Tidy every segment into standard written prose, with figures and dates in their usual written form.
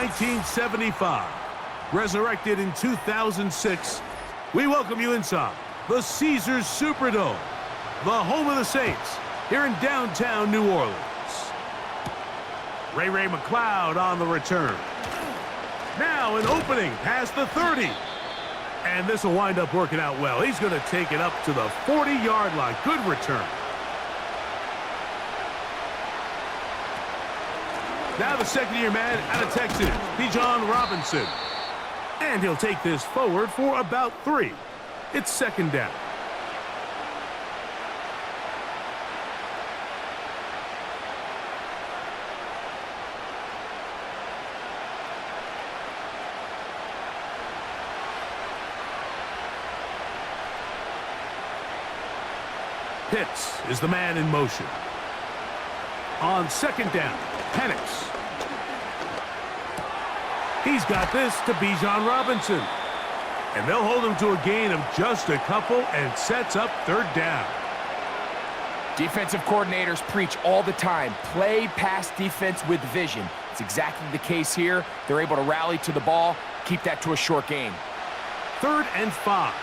1975. Resurrected in 2006, we welcome you inside the Caesars Superdome, the home of the Saints, here in downtown New Orleans. Ray McCloud on the return. Now an opening past the 30. And this will wind up working out well. He's going to take it up to the 40-yard line. Good return. Now the second-year man out of Texas, Bijan Robinson. And he'll take this forward for about 3. It's second down. Pitts is the man in motion. On second down, Penix. He's got this to Bijan Robinson. And they'll hold him to a gain of just a couple and sets up third down. Defensive coordinators preach all the time, play pass defense with vision. It's exactly the case here. They're able to rally to the ball, keep that to a short gain. 3rd and 5.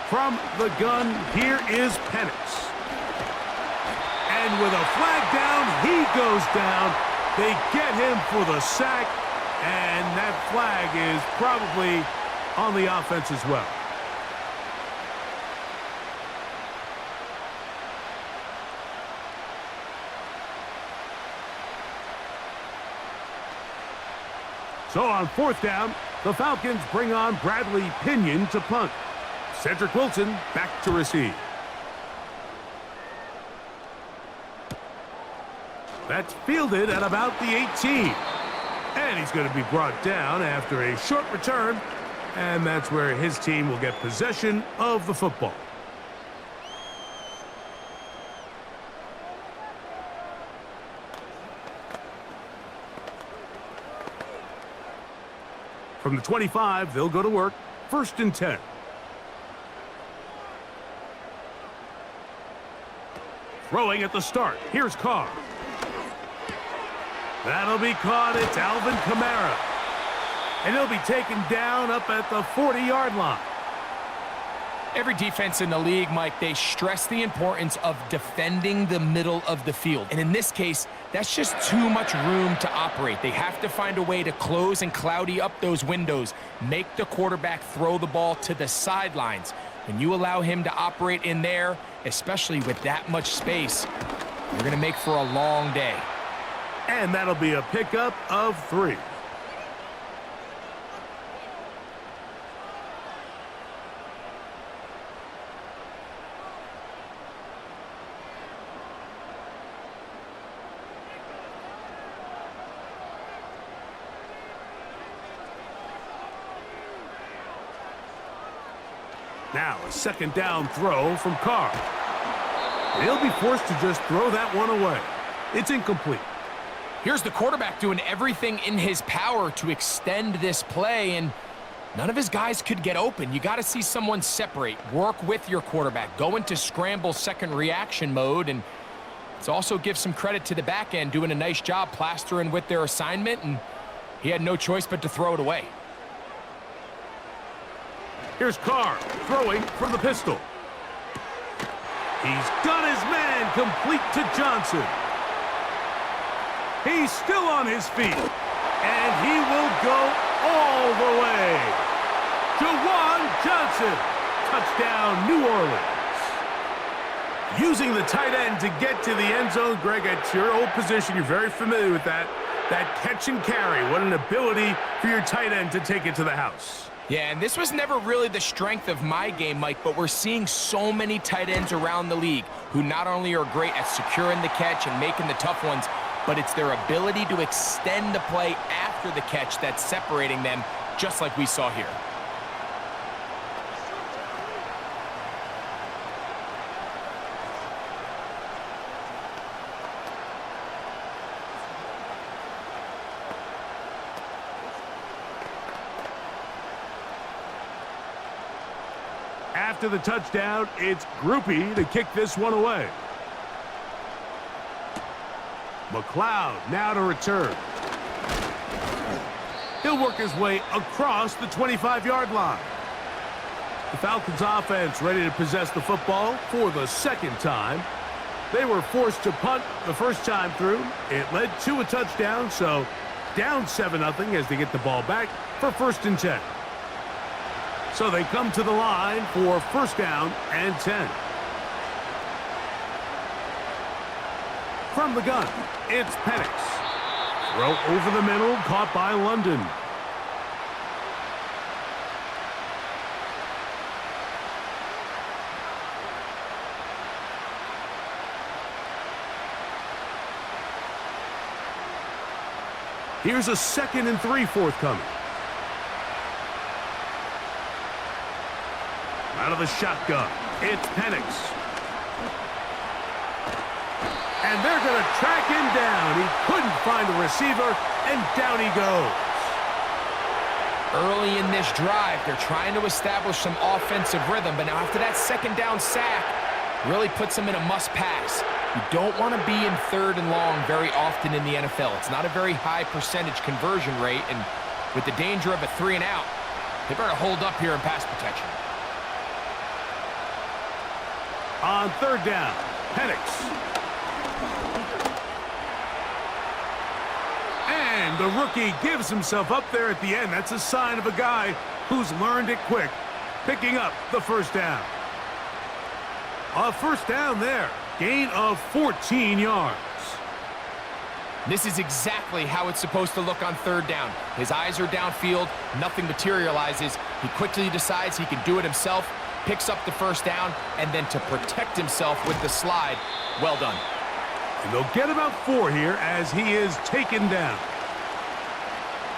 From the gun, here is Penix. And with a flag down, he goes down. They get him for the sack, and that flag is probably on the offense as well. So on 4th down, the Falcons bring on Bradley Pinion to punt. Cedric Wilson back to receive. That's fielded at about the 18. And he's going to be brought down after a short return. And that's where his team will get possession of the football. From the 25, they'll go to work. 1st and 10. Throwing at the start. Here's Carr. That'll be caught. It's Alvin Kamara. And he'll be taken down up at the 40-yard line. Every defense in the league, Mike, they stress the importance of defending the middle of the field. And in this case, that's just too much room to operate. They have to find a way to close and cloudy up those windows, make the quarterback throw the ball to the sidelines. When you allow him to operate in there, especially with that much space, you're going to make for a long day. And that'll be a pickup of 3. Now a 2nd down throw from Carr. He'll be forced to just throw that one away. It's incomplete. Here's the quarterback doing everything in his power to extend this play, and none of his guys could get open. You got to see someone separate, work with your quarterback, go into scramble second reaction mode, and let's also give some credit to the back end doing a nice job plastering with their assignment, and he had no choice but to throw it away. Here's Carr throwing from the pistol. He's got his man complete to Johnson. He's still on his feet, and he will go all the way. Jawan Johnson, touchdown, New Orleans. Using the tight end to get to the end zone, Greg, at your old position, you're very familiar with that. That catch and carry, what an ability for your tight end to take it to the house. Yeah, and this was never really the strength of my game, Mike, but we're seeing so many tight ends around the league who not only are great at securing the catch and making the tough ones, but it's their ability to extend the play after the catch that's separating them, just like we saw here. After the touchdown, it's Groupie to kick this one away. McLeod now to return. He'll work his way across the 25-yard line. The Falcons offense ready to possess the football for the second time. They were forced to punt the first time through. It led to a touchdown, so down 7-0 as they get the ball back for 1st and 10. So they come to the line for 1st down and 10. From the gun, it's Penix. Throw over the middle, caught by London. Here's a 2nd and 3 forthcoming. Out of the shotgun, it's Penix. And they're going to track him down. He couldn't find a receiver, and down he goes. Early in this drive, they're trying to establish some offensive rhythm, but now after that 2nd down sack, really puts them in a must-pass. You don't want to be in 3rd and long very often in the NFL. It's not a very high percentage conversion rate, and with the danger of a 3 and out, they better hold up here in pass protection. On 3rd down, Penix. And the rookie gives himself up there at the end. That's a sign of a guy who's learned it quick, picking up the 1st down. A 1st down there. Gain of 14 yards. This is exactly how it's supposed to look on 3rd down. His eyes are downfield, nothing materializes. He quickly decides he can do it himself, picks up the 1st down, and then to protect himself with the slide. Well done. And they'll get about 4 here as he is taken down.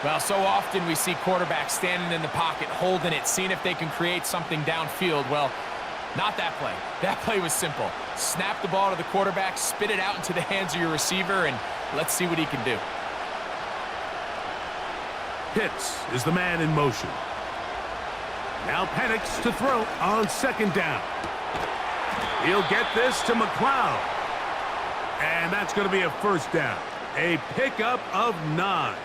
Well, so often we see quarterbacks standing in the pocket, holding it, seeing if they can create something downfield. Well, not that play. That play was simple. Snap the ball to the quarterback, spit it out into the hands of your receiver, and let's see what he can do. Pitts is the man in motion. Now Penix to throw on 2nd down. He'll get this to McLeod. And that's going to be a 1st down. A pickup of 9.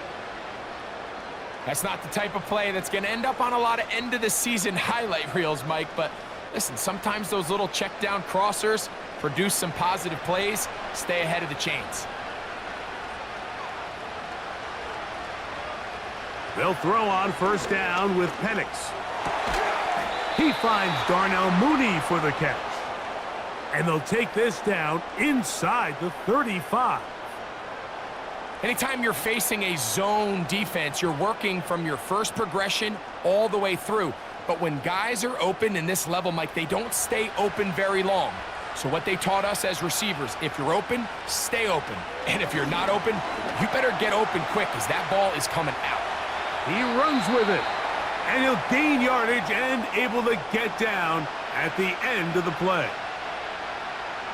That's not the type of play that's going to end up on a lot of end-of-the-season highlight reels, Mike, but listen, sometimes those little check-down crossers produce some positive plays. Stay ahead of the chains. They'll throw on 1st down with Penix. He finds Darnell Mooney for the catch. And they'll take this down inside the 35. Anytime you're facing a zone defense, you're working from your first progression all the way through. But when guys are open in this level, Mike, they don't stay open very long. So what they taught us as receivers, if you're open, stay open. And if you're not open, you better get open quick because that ball is coming out. He runs with it. And he'll gain yardage and able to get down at the end of the play.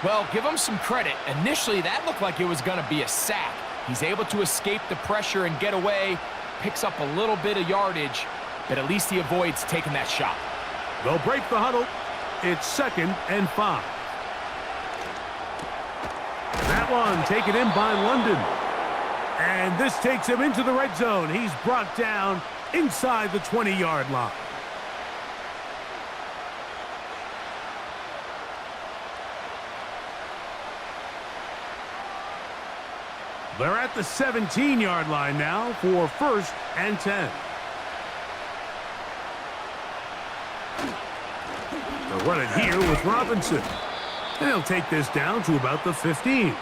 Well, give him some credit. Initially, that looked like it was going to be a sack. He's able to escape the pressure and get away, picks up a little bit of yardage, but at least he avoids taking that shot. They'll break the huddle. It's 2nd and 5. That one taken in by London. And this takes him into the red zone. He's brought down inside the 20-yard line. They're at the 17-yard line now for 1st and 10. They'll run it here with Robinson. And he'll take this down to about the 15.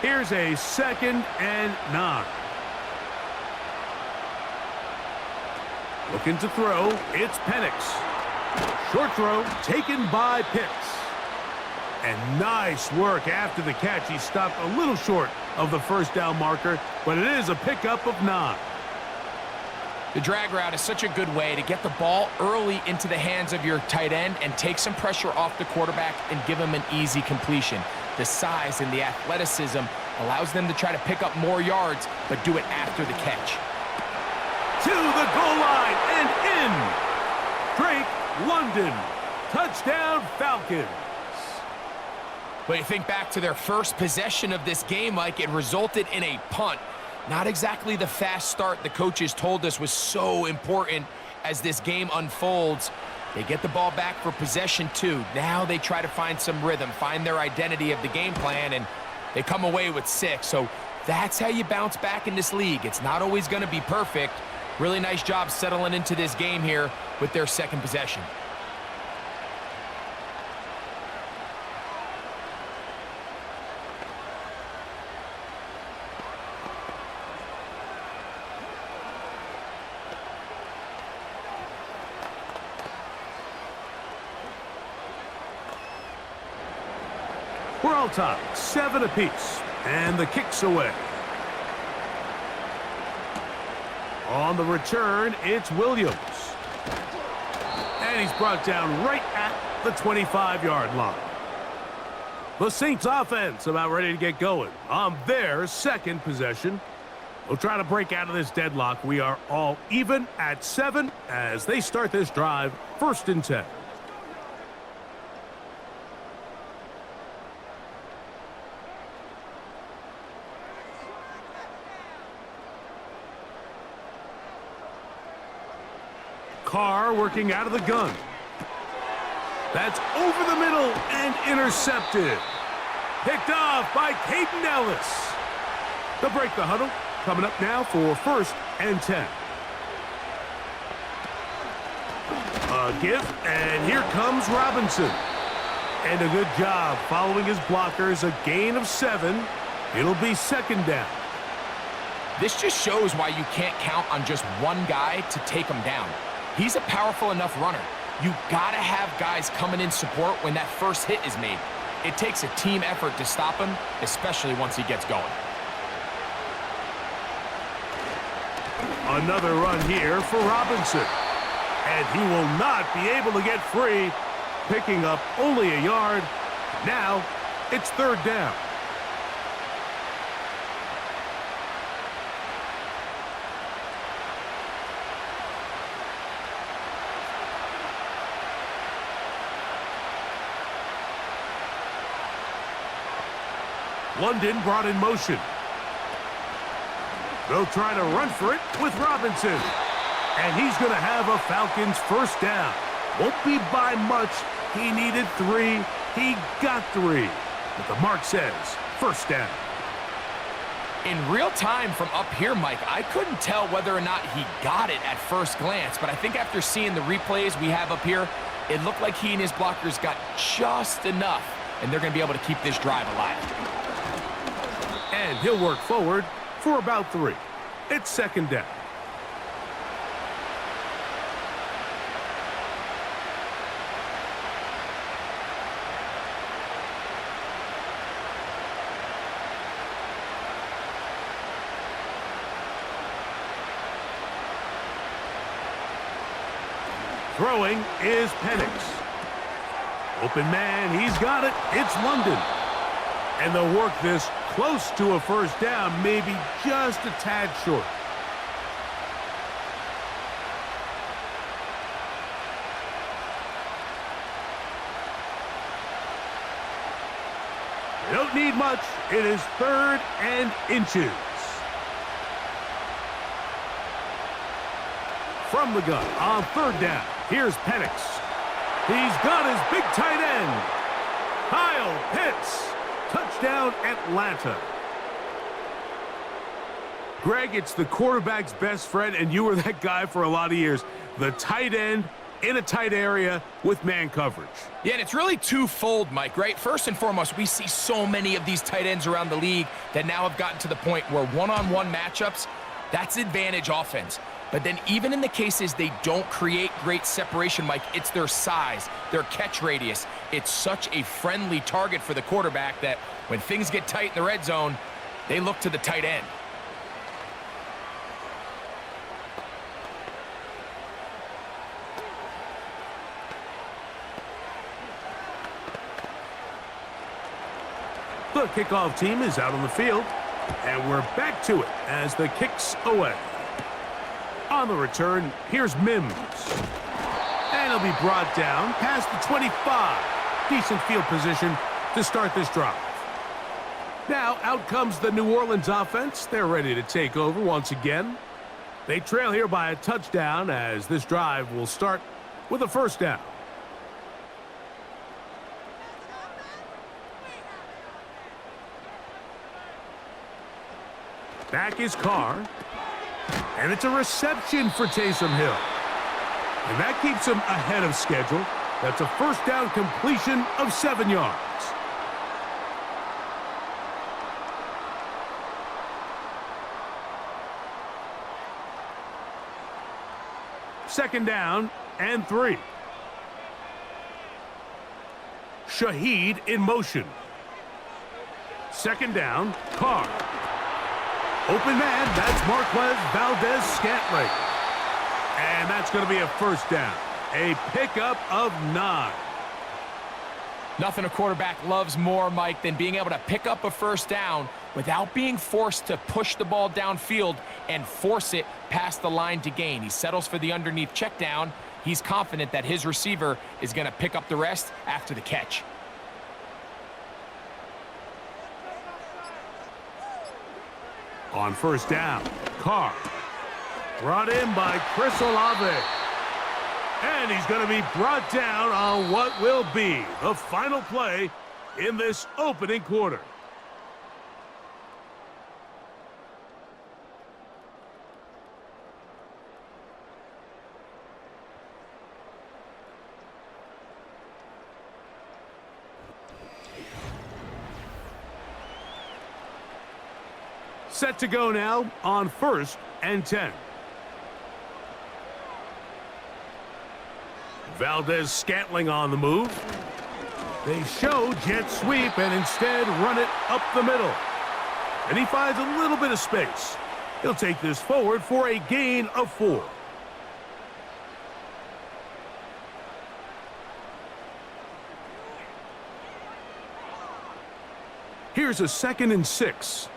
Here's a 2nd and 9. Looking to throw, it's Penix. Short throw taken by Pitts. And nice work after the catch. He stopped a little short of the 1st down marker, but it is a pickup of 9. The drag route is such a good way to get the ball early into the hands of your tight end and take some pressure off the quarterback and give him an easy completion. The size and the athleticism allows them to try to pick up more yards, but do it after the catch. To the goal line and in. Drake London. Touchdown, Falcons. But you think back to their first possession of this game, Mike, it resulted in a punt. Not exactly the fast start the coaches told us was so important as this game unfolds. They get the ball back for possession 2. Now they try to find some rhythm, find their identity of the game plan, and they come away with 6. So that's how you bounce back in this league. It's not always going to be perfect. Really nice job settling into this game here with their second possession. We're all tied, 7 apiece, and the kick's away. On the return, it's Williams. And he's brought down right at the 25-yard line. The Saints offense about ready to get going on their second possession. We'll try to break out of this deadlock. We are all even at 7 as they start this drive, 1st and 10. Carr working out of the gun. That's over the middle and intercepted. Picked off by Caden Ellis. They'll break the huddle. Coming up now for 1st and 10. A give, and here comes Robinson. And a good job following his blockers. A gain of 7. It'll be 2nd down. This just shows why you can't count on just one guy to take him down. He's a powerful enough runner. You gotta have guys coming in support when that first hit is made. It takes a team effort to stop him, especially once he gets going. Another run here for Robinson. And he will not be able to get free, picking up only a yard. Now, it's 3rd down. London brought in motion. They'll try to run for it with Robinson. And he's going to have a Falcons 1st down. Won't be by much. He needed 3. He got 3. But the mark says 1st down. In real time from up here, Mike, I couldn't tell whether or not he got it at first glance. But I think after seeing the replays we have up here, it looked like he and his blockers got just enough. And they're going to be able to keep this drive alive. And he'll work forward for about 3. It's 2nd down. Throwing is Penix. Open man, he's got it. It's London. And they'll work this close to a 1st down, maybe just a tad short. They don't need much. It is 3rd and inches. From the gun on 3rd down. Here's Penix. He's got his big tight end. Kyle Pitts. Touchdown, Atlanta. Greg, it's the quarterback's best friend, and you were that guy for a lot of years. The tight end in a tight area with man coverage. Yeah, and it's really twofold, Mike, right? First and foremost, we see so many of these tight ends around the league that now have gotten to the point where one-on-one matchups, that's advantage offense. But then even in the cases they don't create great separation, Mike, it's their size, their catch radius. It's such a friendly target for the quarterback that when things get tight in the red zone, they look to the tight end. The The kickoff team is out on the field, and we're back to it as the kick's away. On the return, here's Mims. And he'll be brought down past the 25. Decent field position to start this drive. Now, out comes the New Orleans offense. They're ready to take over once again. They trail here by a touchdown as this drive will start with a first down. Back is Carr. And it's a reception for Taysom Hill. And that keeps him ahead of schedule. That's a first down completion of 7 yards. Second down and 3. Shaheed in motion. Second down, Carr. Open man, that's Marquez Valdez-Scantling. And that's going to be a first down. A pickup of 9. Nothing a quarterback loves more, Mike, than being able to pick up a first down without being forced to push the ball downfield and force it past the line to gain. He settles for the underneath check down. He's confident that his receiver is going to pick up the rest after the catch. On first down, Carr. Brought in by Chris Olave. And he's going to be brought down on what will be the final play in this opening quarter. Set to go now on first and 10. Valdez-Scantling on the move. They show jet sweep and instead run it up the middle. And he finds a little bit of space. He'll take this forward for a gain of 4. Here's a 2nd and 6.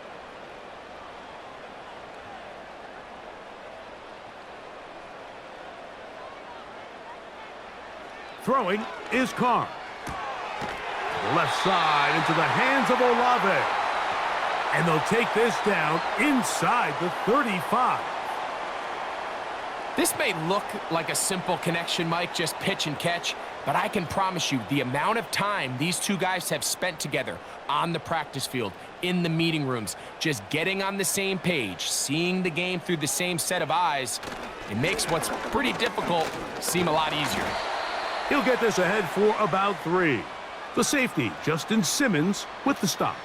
Throwing is Carr. Left side into the hands of Olave. And they'll take this down inside the 35. This may look like a simple connection, Mike, just pitch and catch, but I can promise you the amount of time these two guys have spent together on the practice field, in the meeting rooms, just getting on the same page, seeing the game through the same set of eyes, it makes what's pretty difficult seem a lot easier. He'll get this ahead for about 3. The safety, Justin Simmons, with the stop.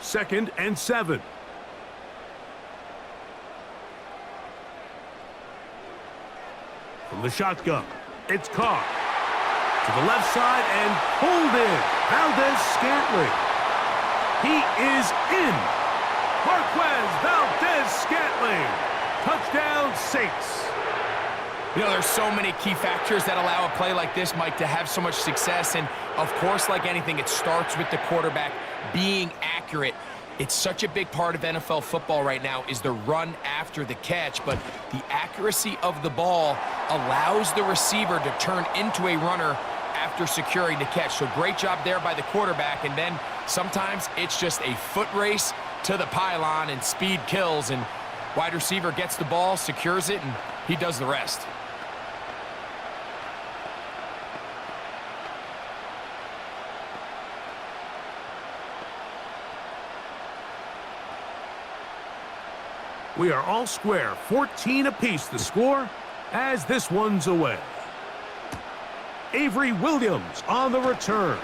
Second and 7. From the shotgun, it's Carr. To the left side and pulled in. Valdez-Scantling. He is in. Marquez Valdez-Scantling. Touchdown, Saints. You know, there's so many key factors that allow a play like this, Mike, to have so much success. And, of course, like anything, it starts with the quarterback being accurate. It's such a big part of NFL football right now is the run after the catch. But the accuracy of the ball allows the receiver to turn into a runner after securing the catch. So great job there by the quarterback. And then sometimes it's just a foot race to the pylon and speed kills. And wide receiver gets the ball, secures it, and he does the rest. We are all square, 14 apiece the score as this one's away. Avery Williams on the return.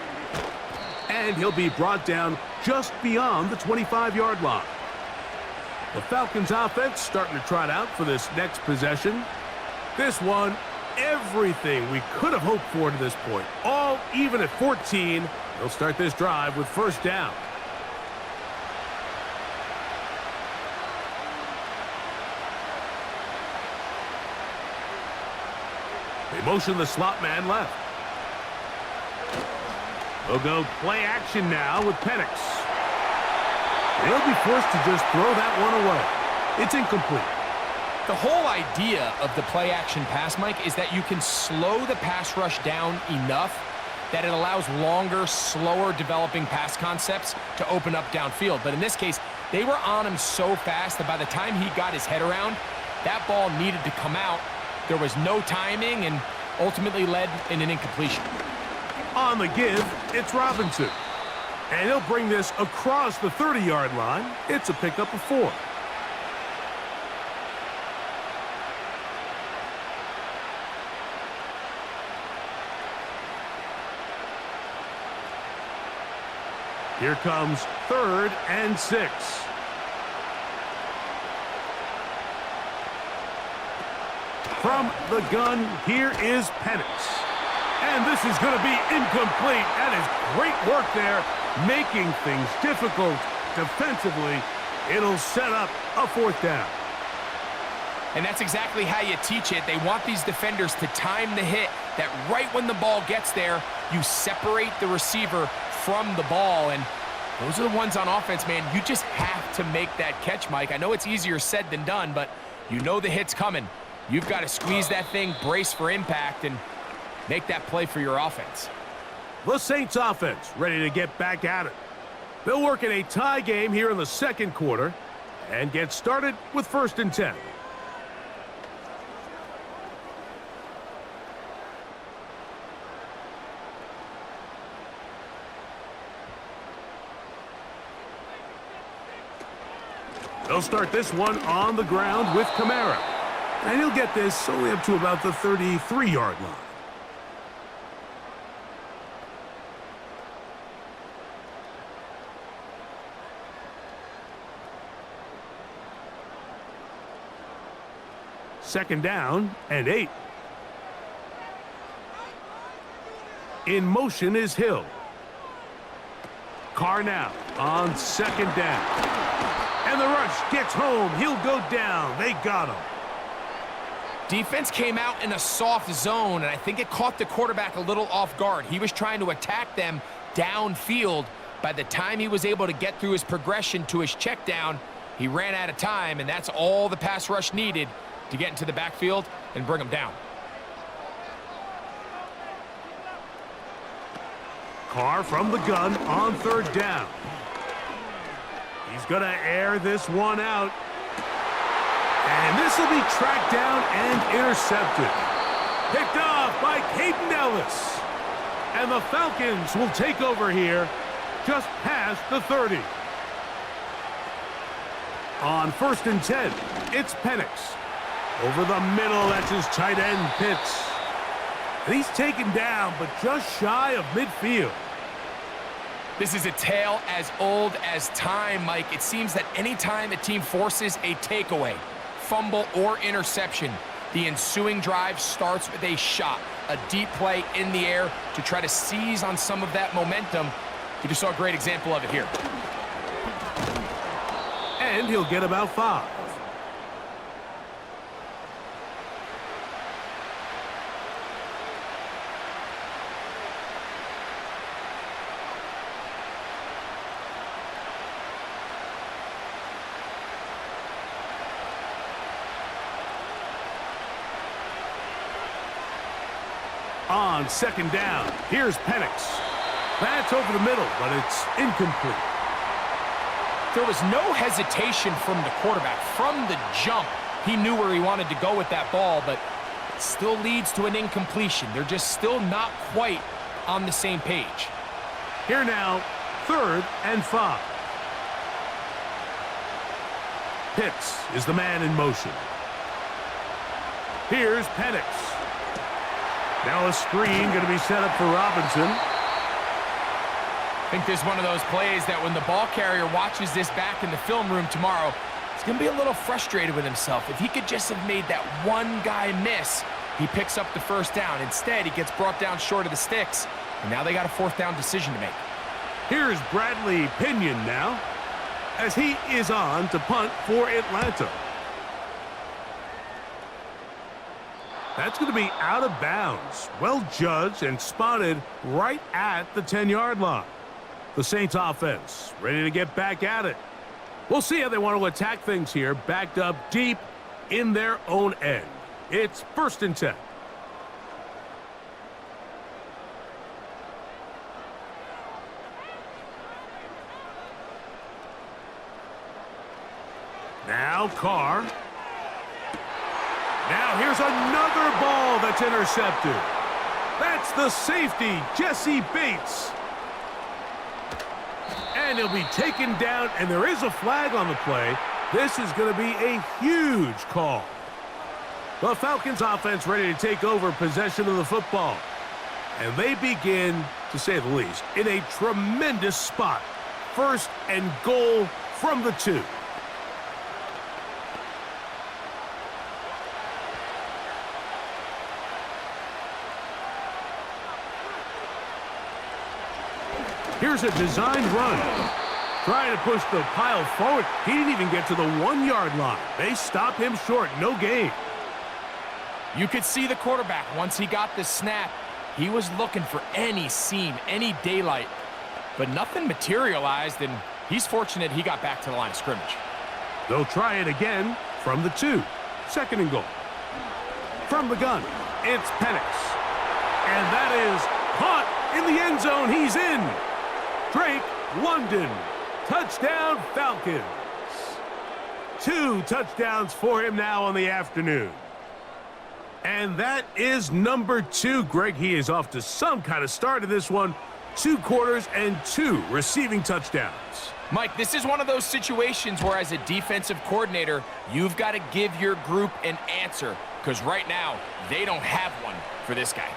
And he'll be brought down just beyond the 25-yard line. The Falcons offense starting to trot out for this next possession. This one, everything we could have hoped for to this point. All even at 14. They'll start this drive with first down. They motion the slot man left. They'll go play action now with Penix. They'll be forced to just throw that one away. It's incomplete. The whole idea of the play action pass, Mike, is that you can slow the pass rush down enough that it allows longer, slower developing pass concepts to open up downfield. But in this case, they were on him so fast that by the time he got his head around, that ball needed to come out. There was no timing and ultimately led in an incompletion. On the give, it's Robinson. And he'll bring this across the 30-yard line. It's a pickup of 4. Here comes 3rd and 6. From the gun, here is Penix. And this is going to be incomplete. That is great work there, making things difficult defensively. It'll set up a 4th down. And that's exactly how you teach it. They want these defenders to time the hit, that right when the ball gets there, you separate the receiver from the ball. And those are the ones on offense, man. You just have to make that catch, Mike. I know it's easier said than done, but you know the hit's coming. You've got to squeeze that thing, brace for impact, and make that play for your offense. The Saints offense ready to get back at it. They'll work in a tie game here in the 2nd quarter and get started with 1st and 10. They'll start this one on the ground with Kamara. And he'll get this only up to about the 33-yard line. Second down and 8. In motion is Hill. Carr now on 2nd down. And the rush gets home. He'll go down. They got him. Defense came out in a soft zone, and I think it caught the quarterback a little off guard. He was trying to attack them downfield. By the time he was able to get through his progression to his check down, he ran out of time, and that's all the pass rush needed to get into the backfield and bring him down. Carr from the gun on 3rd down. He's going to air this one out. And this will be tracked down and intercepted. Picked off by Caden Ellis. And the Falcons will take over here just past the 30. On 1st and 10, it's Penix. Over the middle, that's his tight end, Pitts. And he's taken down, but just shy of midfield. This is a tale as old as time, Mike. It seems that anytime a team forces a takeaway, fumble, or interception, the ensuing drive starts with a shot, a deep play in the air to try to seize on some of that momentum. You just saw a great example of it here. And he'll get about 5. On 2nd down, here's Penix. That's over the middle, but it's incomplete. There was no hesitation from the quarterback. From the jump, he knew where he wanted to go with that ball, but it still leads to an incompletion. They're just still not quite on the same page. Here now, 3rd and 5. Pitts is the man in motion. Here's Penix. Now a screen going to be set up for Robinson. I think this is one of those plays that when the ball carrier watches this back in the film room tomorrow, he's going to be a little frustrated with himself. If he could just have made that one guy miss, he picks up the 1st down. Instead, he gets brought down short of the sticks, and now they got a 4th down decision to make. Here's Bradley Pinion now, as he is on to punt for Atlanta. That's going to be out of bounds. Well judged and spotted right at the 10-yard line. The Saints offense ready to get back at it. We'll see how they want to attack things here, backed up deep in their own end. It's 1st and 10. Now Carr. Now here's another ball that's intercepted. That's the safety, Jesse Bates. And he'll be taken down, and there is a flag on the play. This is going to be a huge call. The Falcons offense ready to take over possession of the football. And they begin, to say the least, in a tremendous spot. 1st and goal from the 2. Here's a designed run. Trying to push the pile forward. He didn't even get to the 1-yard line. They stopped him short. No gain. You could see the quarterback, once he got the snap, he was looking for any seam, any daylight. But nothing materialized, and he's fortunate he got back to the line of scrimmage. They'll try it again from the 2. 2nd and goal. From the gun, it's Penix. And that is caught in the end zone. He's in. Drake London, touchdown Falcons. 2 touchdowns for him now on the afternoon. And that is number 2, Greg. He is off to some kind of start in this one. 2 quarters and 2 receiving touchdowns. Mike, this is one of those situations where as a defensive coordinator, you've got to give your group an answer, because right now, they don't have one for this guy.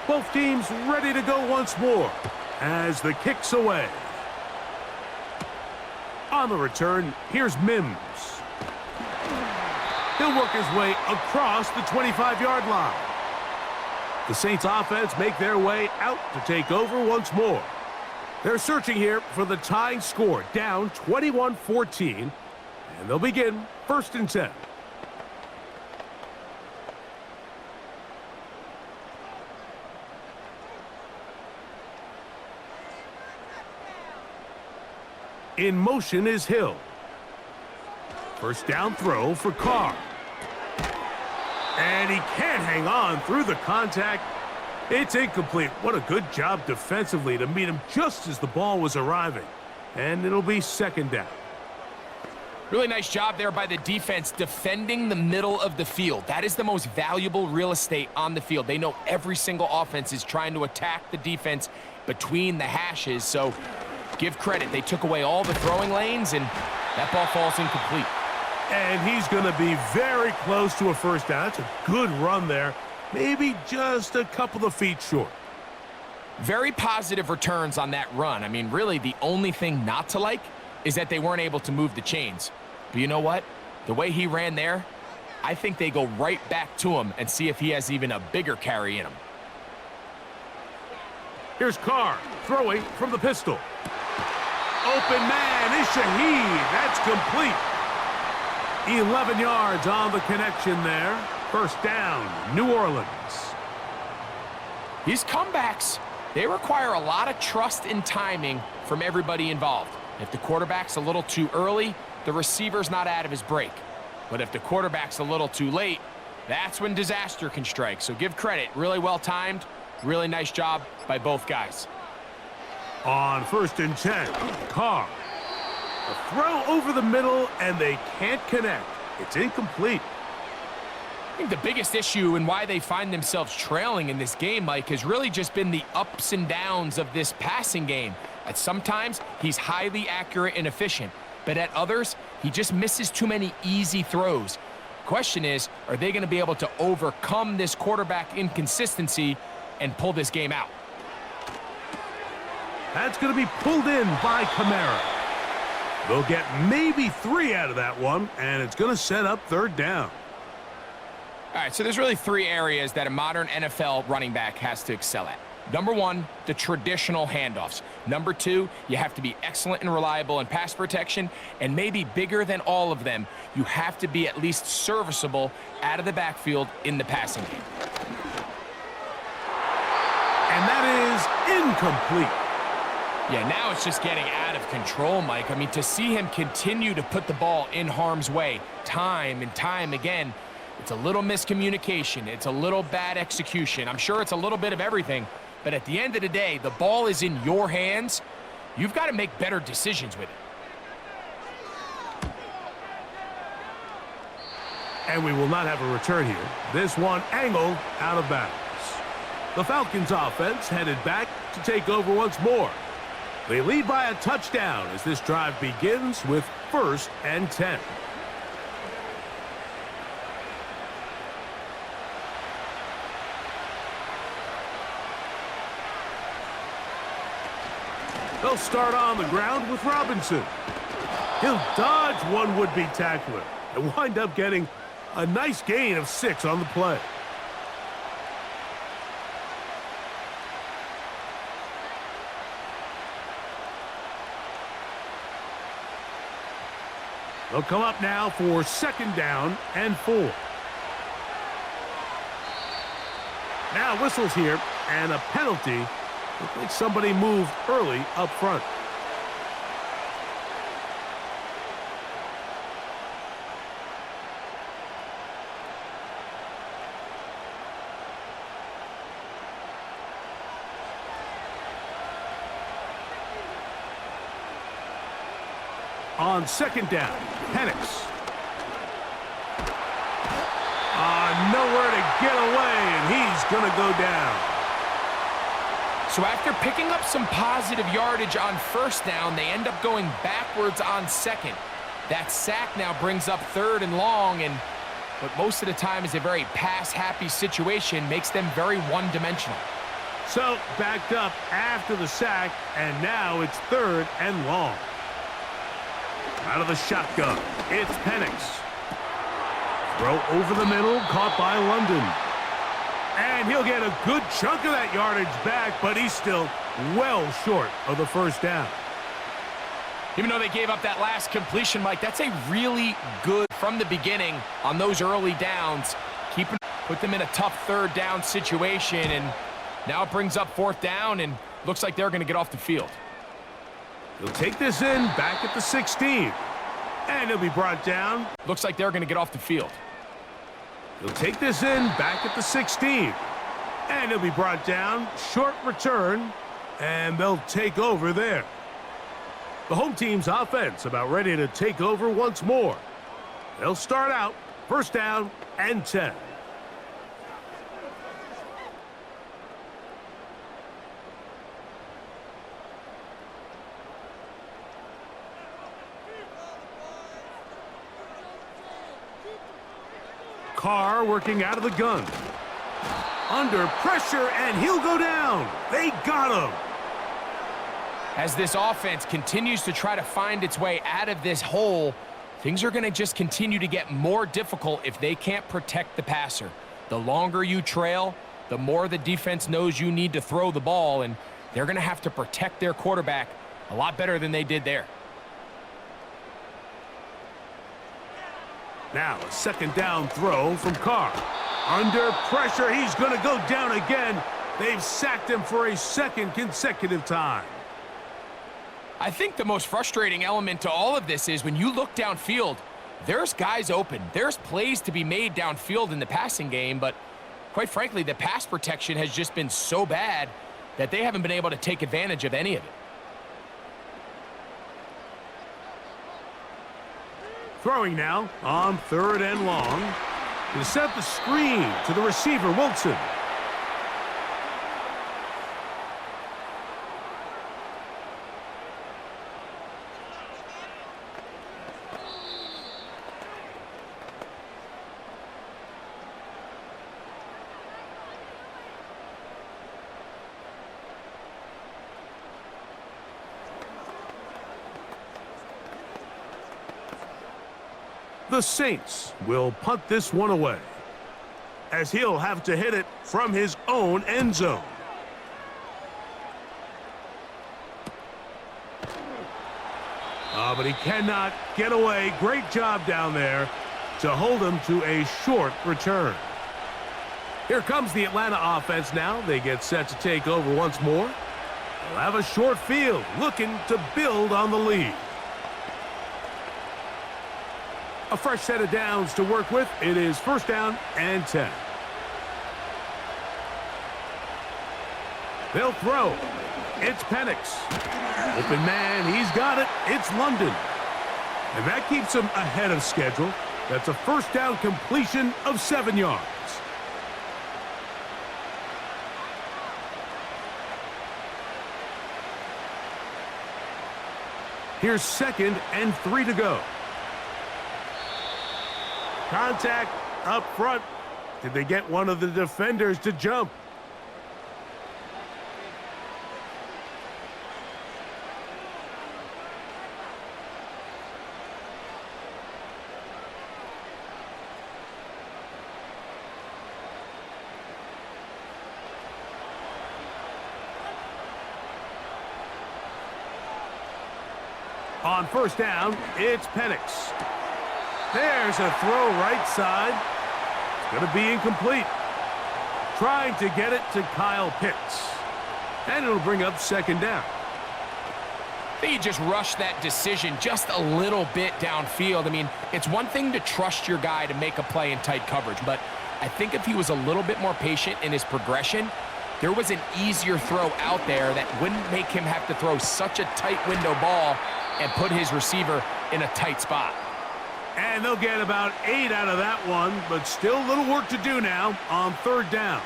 Both teams ready to go once more as the kick's away. On the return, here's Mims. He'll work his way across the 25-yard line. The Saints offense make their way out to take over once more. They're searching here for the tying score, down 21-14, and they'll begin 1st and 10. In motion is Hill. 1st down throw for Carr. And he can't hang on through the contact. It's incomplete. What a good job defensively to meet him just as the ball was arriving. And it'll be 2nd down. Really nice job there by the defense defending the middle of the field. That is the most valuable real estate on the field. They know every single offense is trying to attack the defense between the hashes, so give credit. They took away all the throwing lanes, and that ball falls incomplete. And he's going to be very close to a 1st down. That's a good run there. Maybe just a couple of feet short. Very positive returns on that run. I mean, really, the only thing not to like is that they weren't able to move the chains. But you know what? The way he ran there, I think they go right back to him and see if he has even a bigger carry in him. Here's Carr throwing from the pistol. Open man is Shaheed. That's complete. 11 yards on the connection there. 1st down, New Orleans. These comebacks, they require a lot of trust and timing from everybody involved. If the quarterback's a little too early, the receiver's not out of his break. But if the quarterback's a little too late, that's when disaster can strike. So give credit, really well timed, really nice job by both guys. On 1st and 10, Carr. A throw over the middle, and they can't connect. It's incomplete. I think the biggest issue and why they find themselves trailing in this game, Mike, has really just been the ups and downs of this passing game. At sometimes, he's highly accurate and efficient, but at others, he just misses too many easy throws. Question is, are they going to be able to overcome this quarterback inconsistency and pull this game out? That's going to be pulled in by Kamara. They'll get maybe 3 out of that one, and it's going to set up third down. All right, so there's really 3 areas that a modern NFL running back has to excel at. Number 1, the traditional handoffs. Number 2, you have to be excellent and reliable in pass protection, and maybe bigger than all of them, you have to be at least serviceable out of the backfield in the passing game. And that is incomplete. Yeah, now it's just getting out of control, Mike. I mean, to see him continue to put the ball in harm's way time and time again, it's a little miscommunication. It's a little bad execution. I'm sure it's a little bit of everything, but at the end of the day, the ball is in your hands. You've got to make better decisions with it. And we will not have a return here. This one angled out of bounds. The Falcons offense headed back to take over once more. They lead by a touchdown as this drive begins with 1st and 10. They'll start on the ground with Robinson. He'll dodge one would-be tackler and wind up getting a nice gain of 6 on the play. They'll come up now for 2nd down and 4. Now whistles here and a penalty. Looks like somebody moved early up front. On 2nd down, Penix. Nowhere to get away, and he's going to go down. So after picking up some positive yardage on 1st down, they end up going backwards on 2nd. That sack now brings up 3rd and long, and what most of the time is a very pass-happy situation makes them very one-dimensional. So backed up after the sack, and now it's 3rd and long. Out of the shotgun, it's Penix. Throw over the middle, caught by London. And he'll get a good chunk of that yardage back, but he's still well short of the 1st down. Even though they gave up that last completion, Mike, that's a really good from the beginning on those early downs. Put them in a tough 3rd down situation, and now it brings up 4th down, and looks like they're going to get off the field. He'll take this in back at the 16. And he'll be brought down. Looks like they're going to get off the field. He'll take this in back at the 16. And he'll be brought down. Short return. And they'll take over there. The home team's offense about ready to take over once more. They'll start out 1st down and 10. Carr working out of the gun. Under pressure, and he'll go down. They got him. As this offense continues to try to find its way out of this hole, things are going to just continue to get more difficult if they can't protect the passer. The longer you trail, the more the defense knows you need to throw the ball, and they're going to have to protect their quarterback a lot better than they did there. Now a 2nd down throw from Carr. Under pressure, he's going to go down again. They've sacked him for a 2nd consecutive time. I think the most frustrating element to all of this is when you look downfield, there's guys open. There's plays to be made downfield in the passing game, but quite frankly, the pass protection has just been so bad that they haven't been able to take advantage of any of it. Throwing now on 3rd and long. To set the screen to the receiver, Wilson. The Saints will punt this one away, as he'll have to hit it from his own end zone. But he cannot get away. Great job down there to hold him to a short return. Here comes the Atlanta offense now. They get set to take over once more. They'll have a short field, looking to build on the lead. A fresh set of downs to work with. It is 1st down and 10. They'll throw. It's Penix. Open man, he's got it. It's London. And that keeps him ahead of schedule. That's a 1st down completion of 7 yards. Here's 2nd and 3 to go. Contact up front. Did they get one of the defenders to jump? On 1st down, it's Penix. There's a throw right side. It's going to be incomplete. Trying to get it to Kyle Pitts. And it'll bring up 2nd down. I think he just rushed that decision just a little bit downfield. I mean, it's one thing to trust your guy to make a play in tight coverage, but I think if he was a little bit more patient in his progression, there was an easier throw out there that wouldn't make him have to throw such a tight window ball and put his receiver in a tight spot. And they'll get about 8 out of that one, but still a little work to do now on 3rd down.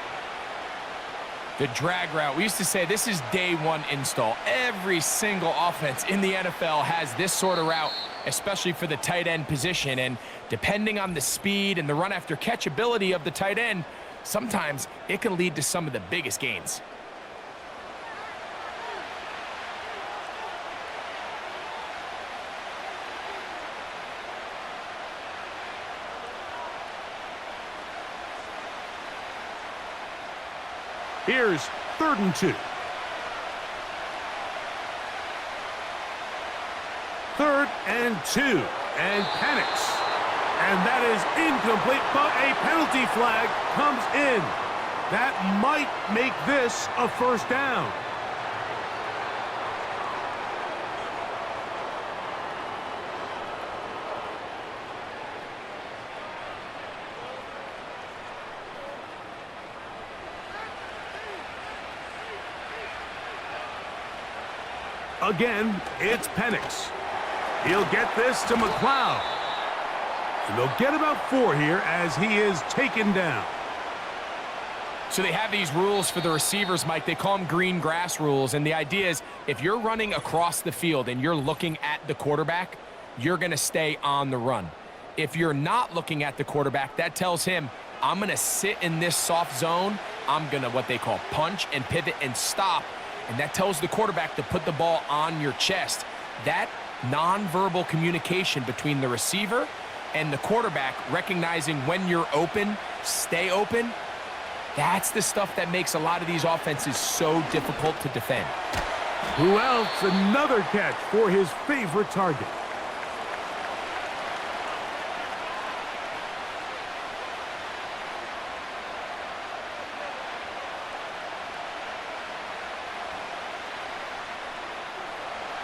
The drag route. We used to say this is day one install. Every single offense in the NFL has this sort of route, especially for the tight end position. And depending on the speed and the run after catch ability of the tight end, sometimes it can lead to some of the biggest gains. Here's 3rd and 2. 3rd and 2. And Penix. And that is incomplete, but a penalty flag comes in. That might make this a 1st down. Again, it's Penix. He'll get this to McLeod. And they'll get about 4 here as he is taken down. So they have these rules for the receivers, Mike. They call them green grass rules. And the idea is if you're running across the field and you're looking at the quarterback, you're going to stay on the run. If you're not looking at the quarterback, that tells him, I'm going to sit in this soft zone. I'm going to what they call punch and pivot and stop. And that tells the quarterback to put the ball on your chest. That nonverbal communication between the receiver and the quarterback, recognizing when you're open, stay open, that's the stuff that makes a lot of these offenses so difficult to defend. Who else? Another catch for his favorite target.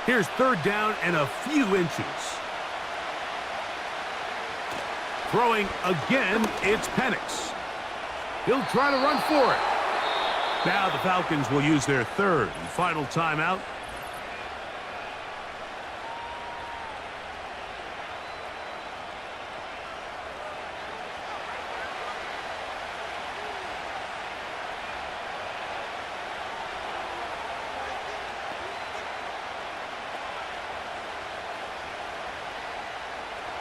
Here's 3rd down and a few inches. Throwing again, it's Penix. He'll try to run for it. Now the Falcons will use their 3rd and final timeout.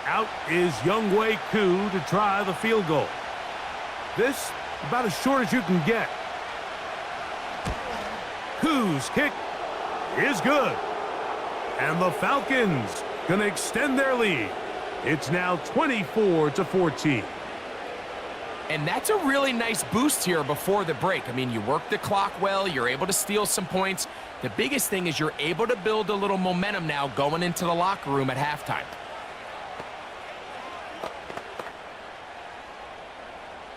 Out is Younghoe Koo to try the field goal. This about as short as you can get. Koo's kick is good. And the Falcons gonna extend their lead. It's now 24-14. And that's a really nice boost here before the break. I mean, you work the clock well, you're able to steal some points. The biggest thing is you're able to build a little momentum now going into the locker room at halftime.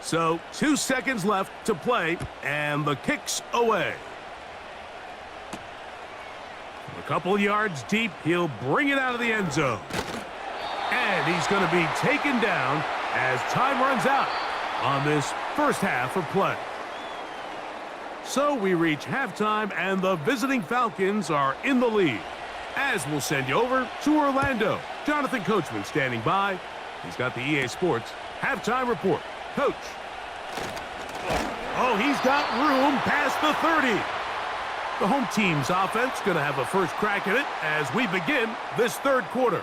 So 2 seconds left to play, and the kick's away. A couple yards deep, he'll bring it out of the end zone. And he's going to be taken down as time runs out on this first half of play. So we reach halftime, and the visiting Falcons are in the lead. As we'll send you over to Orlando. Jonathan Coachman standing by. He's got the EA Sports halftime report. Coach. Oh, he's got room past the 30. The home team's offense going to have a first crack at it as we begin this third quarter.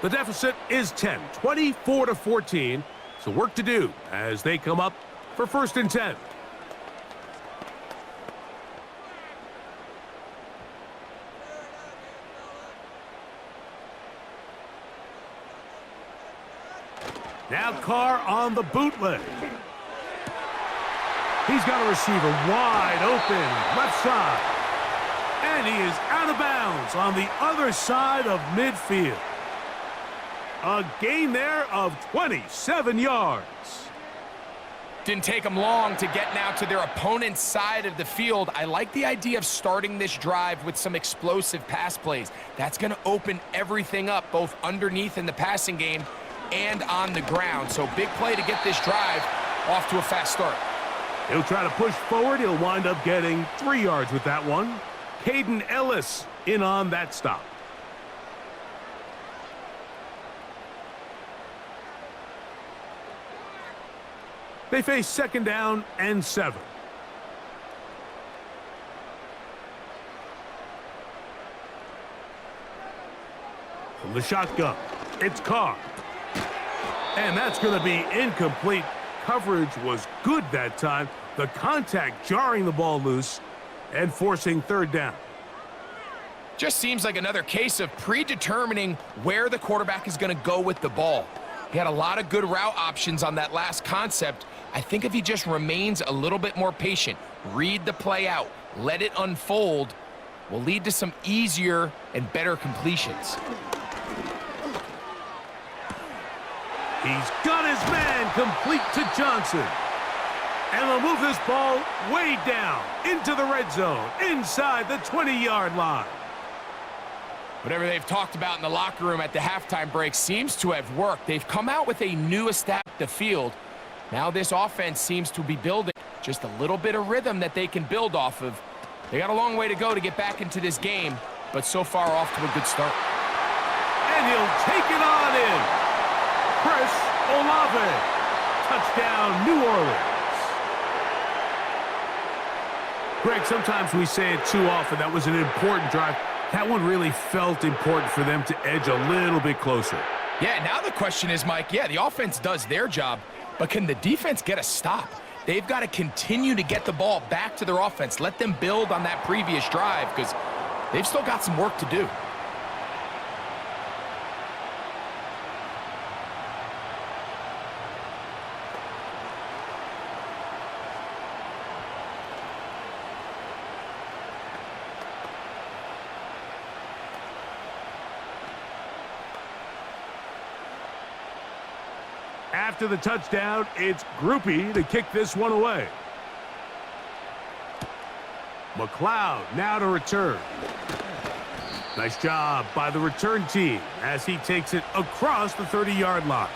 The deficit is 10, 24-14. So work to do as they come up for 1st and 10. Now Carr on the bootleg. He's got a receiver wide open, left side. And he is out of bounds on the other side of midfield. A gain there of 27 yards. Didn't take them long to get now to their opponent's side of the field. I like the idea of starting this drive with some explosive pass plays. That's going to open everything up, both underneath in the passing game and on the ground. So big play to get this drive off to a fast start. He'll try to push forward. He'll wind up getting 3 yards with that one. Caden Ellis in on that stop. They face 2nd down and 7. From the shotgun, it's Carr. And that's going to be incomplete. Coverage was good that time. The contact jarring the ball loose and forcing 3rd down. Just seems like another case of predetermining where the quarterback is going to go with the ball. He had a lot of good route options on that last concept. I think if he just remains a little bit more patient, read the play out, let it unfold, will lead to some easier and better completions. He's got his man complete to Johnson. And they'll move this ball way down into the red zone, inside the 20-yard line. Whatever they've talked about in the locker room at the halftime break seems to have worked. They've come out with a new established field. Now this offense seems to be building just a little bit of rhythm that they can build off of. They got a long way to go to get back into this game, but so far off to a good start. And he'll take it on in. Chris Olave. Touchdown, New Orleans. Greg, sometimes we say it too often. That was an important drive. That one really felt important for them to edge a little bit closer. Yeah, now the question is, Mike, yeah, the offense does their job, but can the defense get a stop? They've got to continue to get the ball back to their offense. Let them build on that previous drive because they've still got some work to do. After the touchdown, it's Groupie to kick this one away. McLeod now to return. Nice job by the return team as he takes it across the 30-yard line.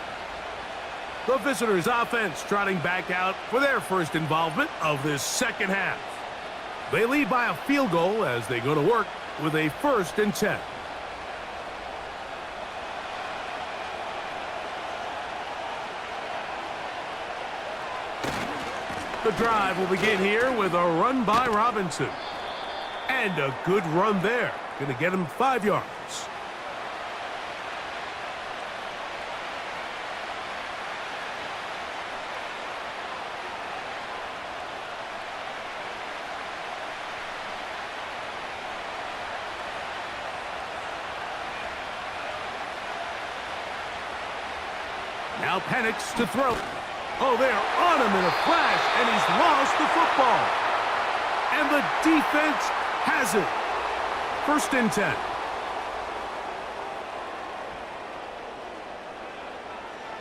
The visitors' offense trotting back out for their first involvement of this second half. They lead by a field goal as they go to work with a 1st and 10. The drive will begin here with a run by Robinson. And a good run there. Going to get him 5 yards. Now Penix to throw. Oh, they're on him in a flash, and he's lost the football. And the defense has it. 1st and 10.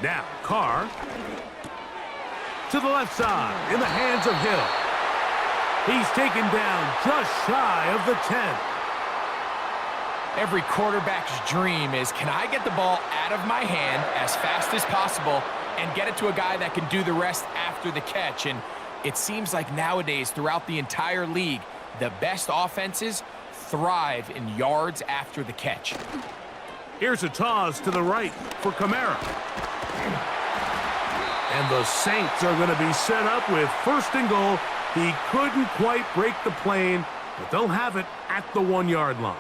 Now, Carr to the left side in the hands of Hill. He's taken down just shy of the 10. Every quarterback's dream is, can I get the ball out of my hand as fast as possible and get it to a guy that can do the rest after the catch? And it seems like nowadays, throughout the entire league, the best offenses thrive in yards after the catch. Here's a toss to the right for Kamara. And the Saints are going to be set up with 1st and goal. He couldn't quite break the plane, but they'll have it at the 1-yard line.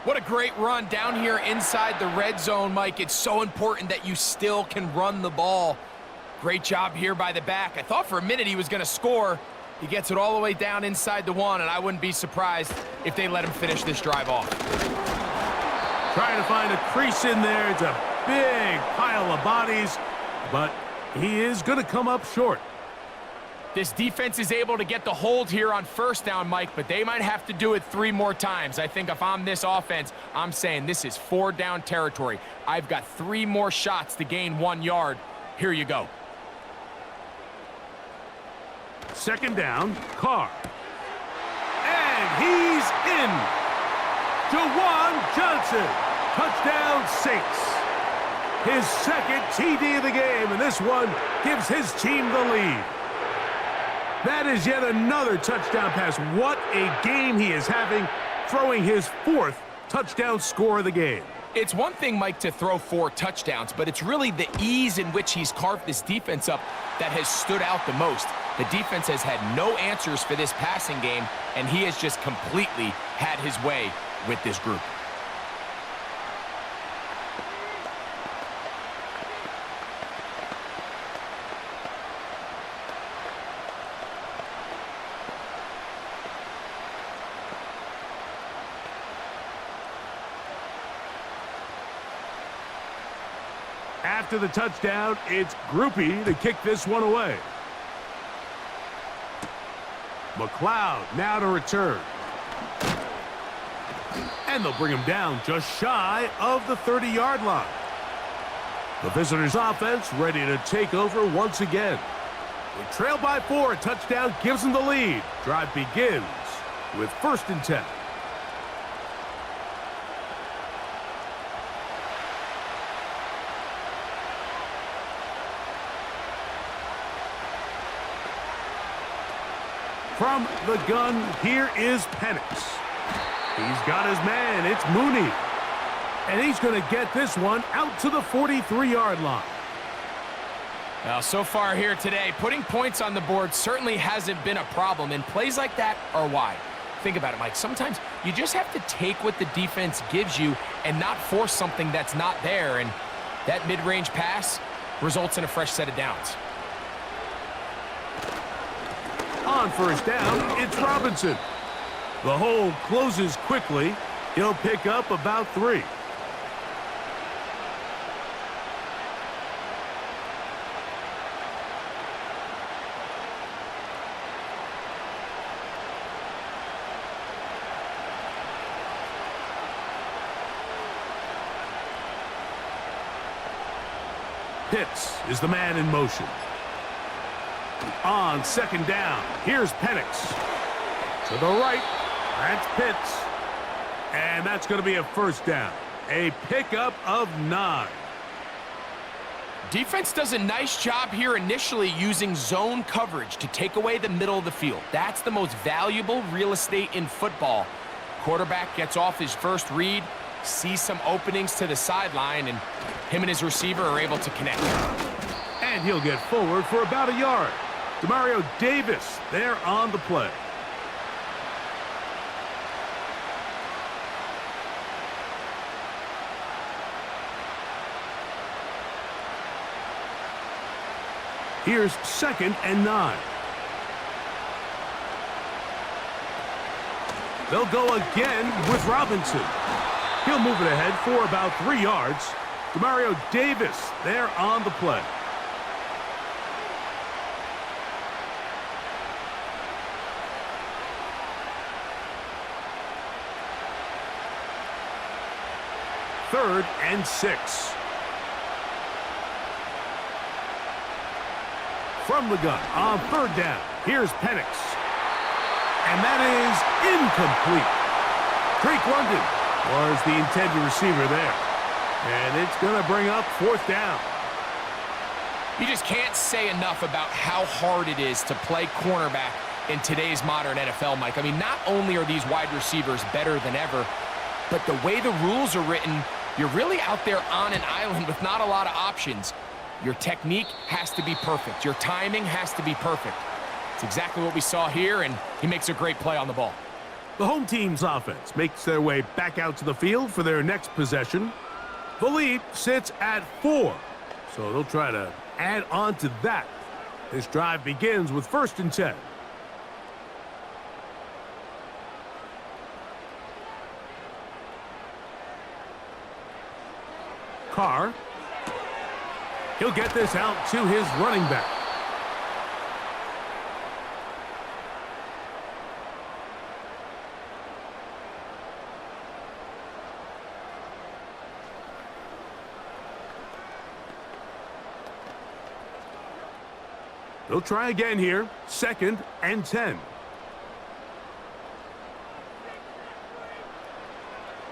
What a great run down here inside the red zone, Mike. It's so important that you still can run the ball. Great job here by the back. I thought for a minute he was going to score. He gets it all the way down inside the 1, and I wouldn't be surprised if they let him finish this drive off. Trying to find a crease in there. It's a big pile of bodies, but he is going to come up short. This defense is able to get the hold here on 1st down, Mike, but they might have to do it 3 more times. I think if I'm this offense, I'm saying this is 4-down territory. I've got 3 more shots to gain 1 yard. Here you go. 2nd down, Carr. And he's in. Jawan Johnson, touchdown Saints. His 2nd TD of the game, and this one gives his team the lead. That is yet another touchdown pass. What a game he is having, throwing his 4th touchdown score of the game. It's one thing, Mike, to throw 4 touchdowns, but it's really the ease in which he's carved this defense up that has stood out the most. The defense has had no answers for this passing game, and he has just completely had his way with this group. After the touchdown, it's Groupie to kick this one away. McLeod now to return. And they'll bring him down just shy of the 30-yard line. The visitors' offense ready to take over once again. They trail by 4. A touchdown gives them the lead. Drive begins with 1st and 10. From the gun, here is Penix. He's got his man. It's Mooney. And he's going to get this one out to the 43-yard line. Now, so far here today, putting points on the board certainly hasn't been a problem, and plays like that are why. Think about it, Mike. Sometimes you just have to take what the defense gives you and not force something that's not there, and that mid-range pass results in a fresh set of downs. On 1st down, it's Robinson. The hole closes quickly. He'll pick up about 3. Pitts is the man in motion. On 2nd down, here's Penix. To the right, that's Pitts. And that's going to be a 1st down. A pickup of 9. Defense does a nice job here initially using zone coverage to take away the middle of the field. That's the most valuable real estate in football. Quarterback gets off his first read, sees some openings to the sideline, and him and his receiver are able to connect. And he'll get forward for about a yard. Demario Davis there on the play. Here's 2nd and 9. They'll go again with Robinson. He'll move it ahead for about 3 yards. Demario Davis there on the play. Third and 6. From the gun on third down. Here's Penix. And that is incomplete. Drake London was the intended receiver there. And it's going to bring up fourth down. You just can't say enough about how hard it is to play cornerback in today's modern NFL, Mike. I mean, not only are these wide receivers better than ever, but the way the rules are written, you're really out there on an island with not a lot of options. Your technique has to be perfect. Your timing has to be perfect. It's exactly what we saw here, and he makes a great play on the ball. The home team's offense makes their way back out to the field for their next possession. The lead sits at 4, so they'll try to add on to that. This drive begins with 1st and 10. Carr. He'll get this out to his running back. They'll try again here. 2nd and 10.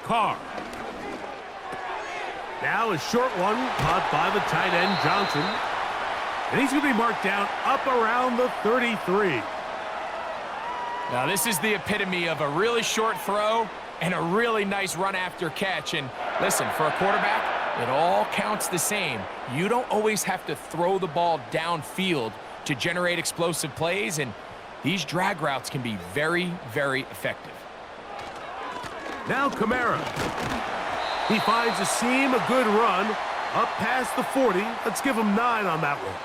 Carr. Now a short one caught by the tight end, Johnson. And he's going to be marked down up around the 33. Now this is the epitome of a really short throw and a really nice run after catch. And listen, for a quarterback, it all counts the same. You don't always have to throw the ball downfield to generate explosive plays, and these drag routes can be very, very effective. Now Kamara. He finds a seam, a good run, up past the 40. Let's give him 9 on that one.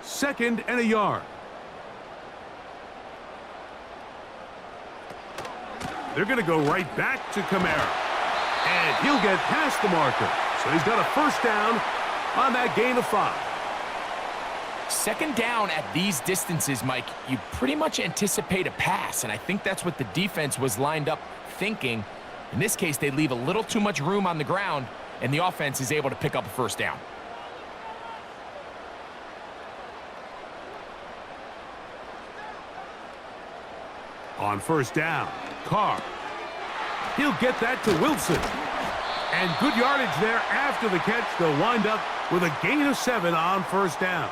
Second and a yard. They're going to go right back to Kamara. And he'll get past the marker. So he's got a first down on that gain of 5. Second down at these distances, Mike, you pretty much anticipate a pass, and I think that's what the defense was lined up thinking. In this case, they leave a little too much room on the ground, and the offense is able to pick up a first down. On first down, Carr. He'll get that to Wilson. And good yardage there after the catch. They'll wind up with a gain of 7 on first down.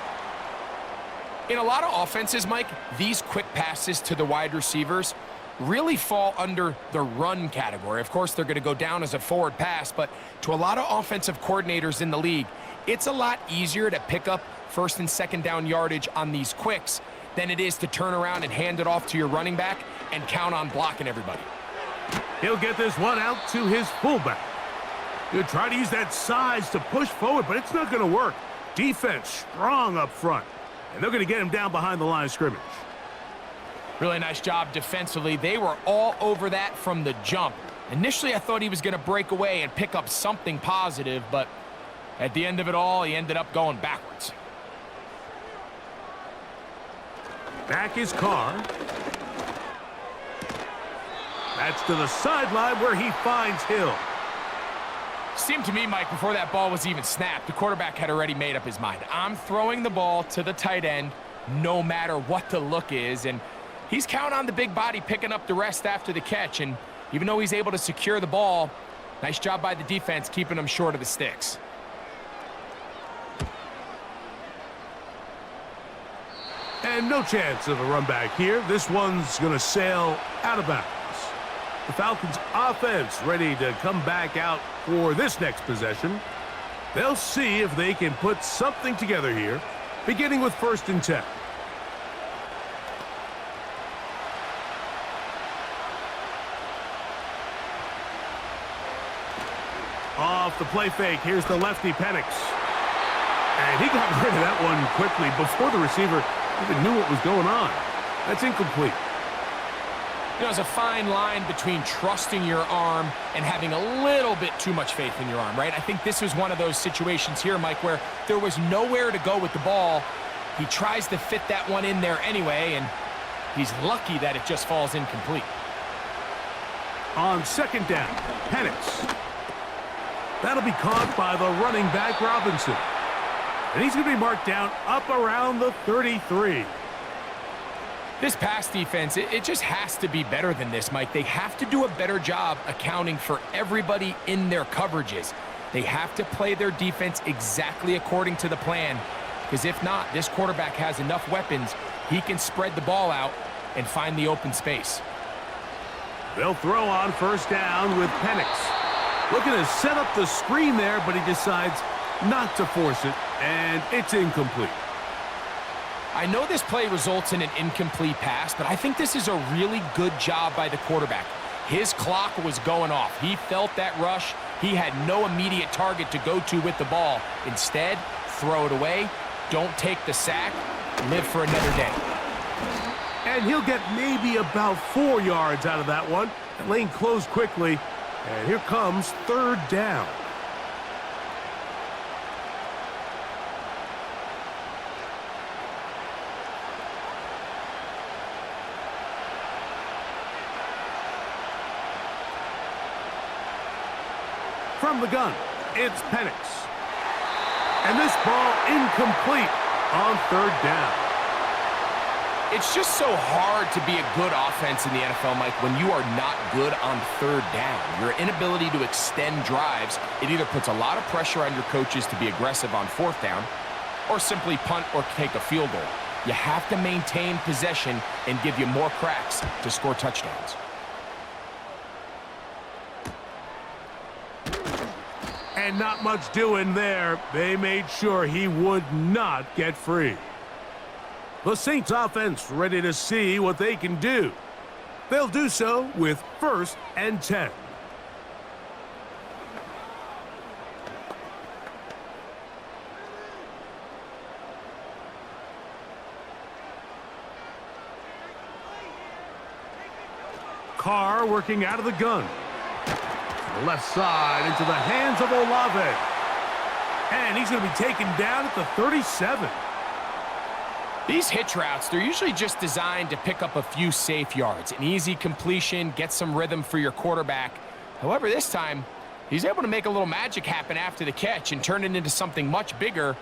In a lot of offenses, Mike, these quick passes to the wide receivers really fall under the run category. Of course, they're going to go down as a forward pass, but to a lot of offensive coordinators in the league, it's a lot easier to pick up first and second down yardage on these quicks than it is to turn around and hand it off to your running back and count on blocking everybody. He'll get this one out to his fullback. He'll try to use that size to push forward, but it's not going to work. Defense strong up front, and they're going to get him down behind the line of scrimmage. Really nice job defensively. They were all over that from the jump. Initially, I thought he was going to break away and pick up something positive, but at the end of it all, he ended up going backwards. Back is Carr. That's to the sideline where he finds Hill. Seemed to me, Mike, before that ball was even snapped, the quarterback had already made up his mind. I'm throwing the ball to the tight end no matter what the look is, and he's counting on the big body picking up the rest after the catch, and even though he's able to secure the ball, nice job by the defense keeping him short of the sticks. And no chance of a run back here. This one's going to sail out of bounds. The Falcons offense ready to come back out for this next possession. They'll see if they can put something together here, beginning with 1st and 10. Off the play fake, here's the lefty Penix. And he got rid of that one quickly before the receiver Even knew what was going on. That's incomplete. You know, there's a fine line between trusting your arm and having a little bit too much faith in your arm, right? I think this was one of those situations here, Mike, where there was nowhere to go with the ball. He tries to fit that one in there anyway, and he's lucky that it just falls incomplete. On second down, Penix. That'll be caught by the running back, Robinson. And he's going to be marked down up around the 33. This pass defense, it just has to be better than this, Mike. They have to do a better job accounting for everybody in their coverages. They have to play their defense exactly according to the plan, because if not, this quarterback has enough weapons. He can spread the ball out and find the open space. They'll throw on first down with Penix. Looking to set up the screen there, but he decides not to force it, and it's incomplete. I know this play results in an incomplete pass, but I think this is a really good job by the quarterback. His clock was going off. He felt that rush. He had no immediate target to go to with the ball. Instead, throw it away. Don't take the sack. Live for another day. And he'll get maybe about 4 yards out of that one. The lane closed quickly, and here comes third down. From the gun, it's Penix. And this ball incomplete on third down. It's just so hard to be a good offense in the NFL, Mike, when you are not good on third down. Your inability to extend drives, it either puts a lot of pressure on your coaches to be aggressive on fourth down or simply punt or take a field goal. You have to maintain possession and give you more cracks to score touchdowns. And not much doing there. They made sure he would not get free. The Saints offense ready to see what they can do. They'll do so with 1st and 10. Carr working out of the gun. The left side into the hands of Olave. And he's going to be taken down at the 37. These hitch routes, they're usually just designed to pick up a few safe yards. An easy completion, get some rhythm for your quarterback. However, this time, he's able to make a little magic happen after the catch and turn it into something much bigger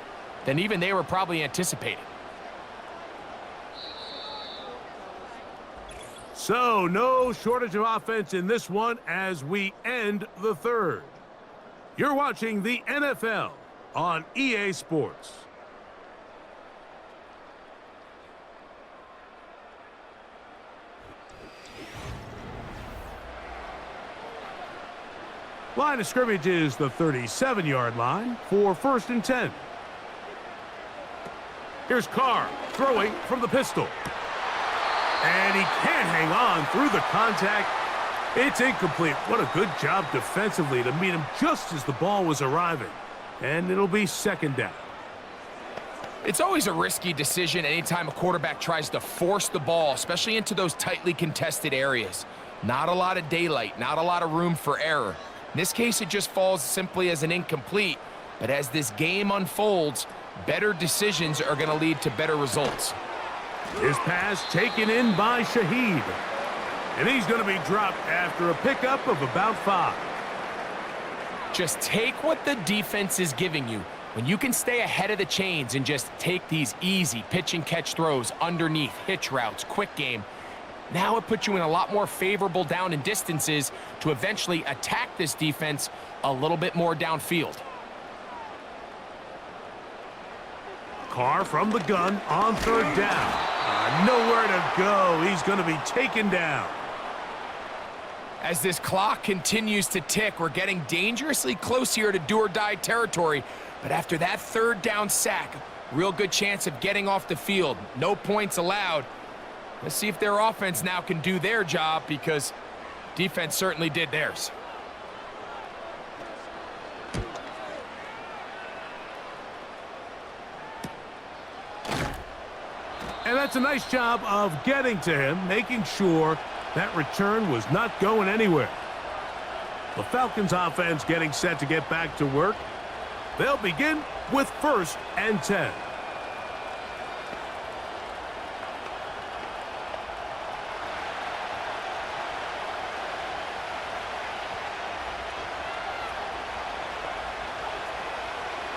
than even they were probably anticipating. So, no shortage of offense in this one as we end the third. You're watching the NFL on EA Sports. Line of scrimmage is the 37-yard line for 1st and 10. Here's Carr throwing from the pistol. And he can't hang on through the contact. It's incomplete. What a good job defensively to meet him just as the ball was arriving. And it'll be 2nd down. It's always a risky decision anytime a quarterback tries to force the ball, especially into those tightly contested areas. Not a lot of daylight, not a lot of room for error. In this case, it just falls simply as an incomplete. But as this game unfolds, better decisions are going to lead to better results. His pass taken in by Shaheed. And he's going to be dropped after a pickup of about 5. Just take what the defense is giving you. When you can stay ahead of the chains and just take these easy pitch and catch throws underneath, hitch routes, quick game, now it puts you in a lot more favorable down and distances to eventually attack this defense a little bit more downfield. Carr from the gun on 3rd down. Nowhere to go. He's going to be taken down. As this clock continues to tick, we're getting dangerously close here to do-or-die territory. But after that 3rd down sack, real good chance of getting off the field. No points allowed. Let's see if their offense now can do their job, because defense certainly did theirs. And that's a nice job of getting to him, making sure that return was not going anywhere. The Falcons offense getting set to get back to work. They'll begin with 1st and 10.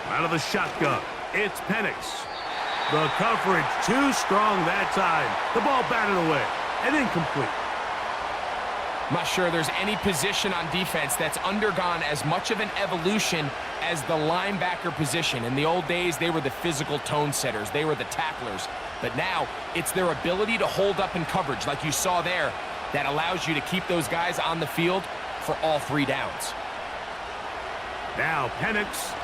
Out of the shotgun, it's Penix. The coverage too strong that time. The ball batted away and incomplete. I'm not sure there's any position on defense that's undergone as much of an evolution as the linebacker position. In the old days, they were the physical tone setters. They were the tacklers. But now, it's their ability to hold up in coverage, like you saw there, that allows you to keep those guys on the field for all 3 downs. Now Penix.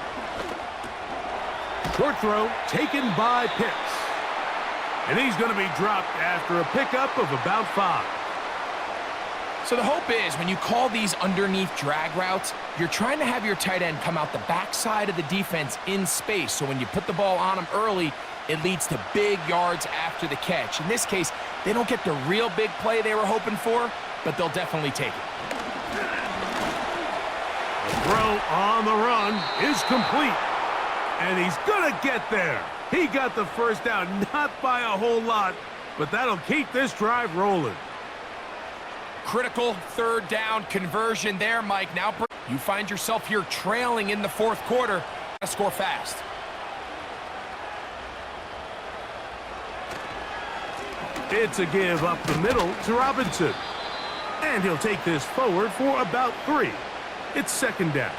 Short throw taken by Pitts. And he's going to be dropped after a pickup of about 5. So the hope is when you call these underneath drag routes, you're trying to have your tight end come out the backside of the defense in space. So when you put the ball on him early, it leads to big yards after the catch. In this case, they don't get the real big play they were hoping for, but they'll definitely take it. The throw on the run is complete. And he's going to get there. He got the first down, not by a whole lot, but that'll keep this drive rolling. Critical 3rd down conversion there, Mike. Now you find yourself here trailing in the 4th quarter. Score fast. It's a give up the middle to Robinson. And he'll take this forward for about 3. It's 2nd down.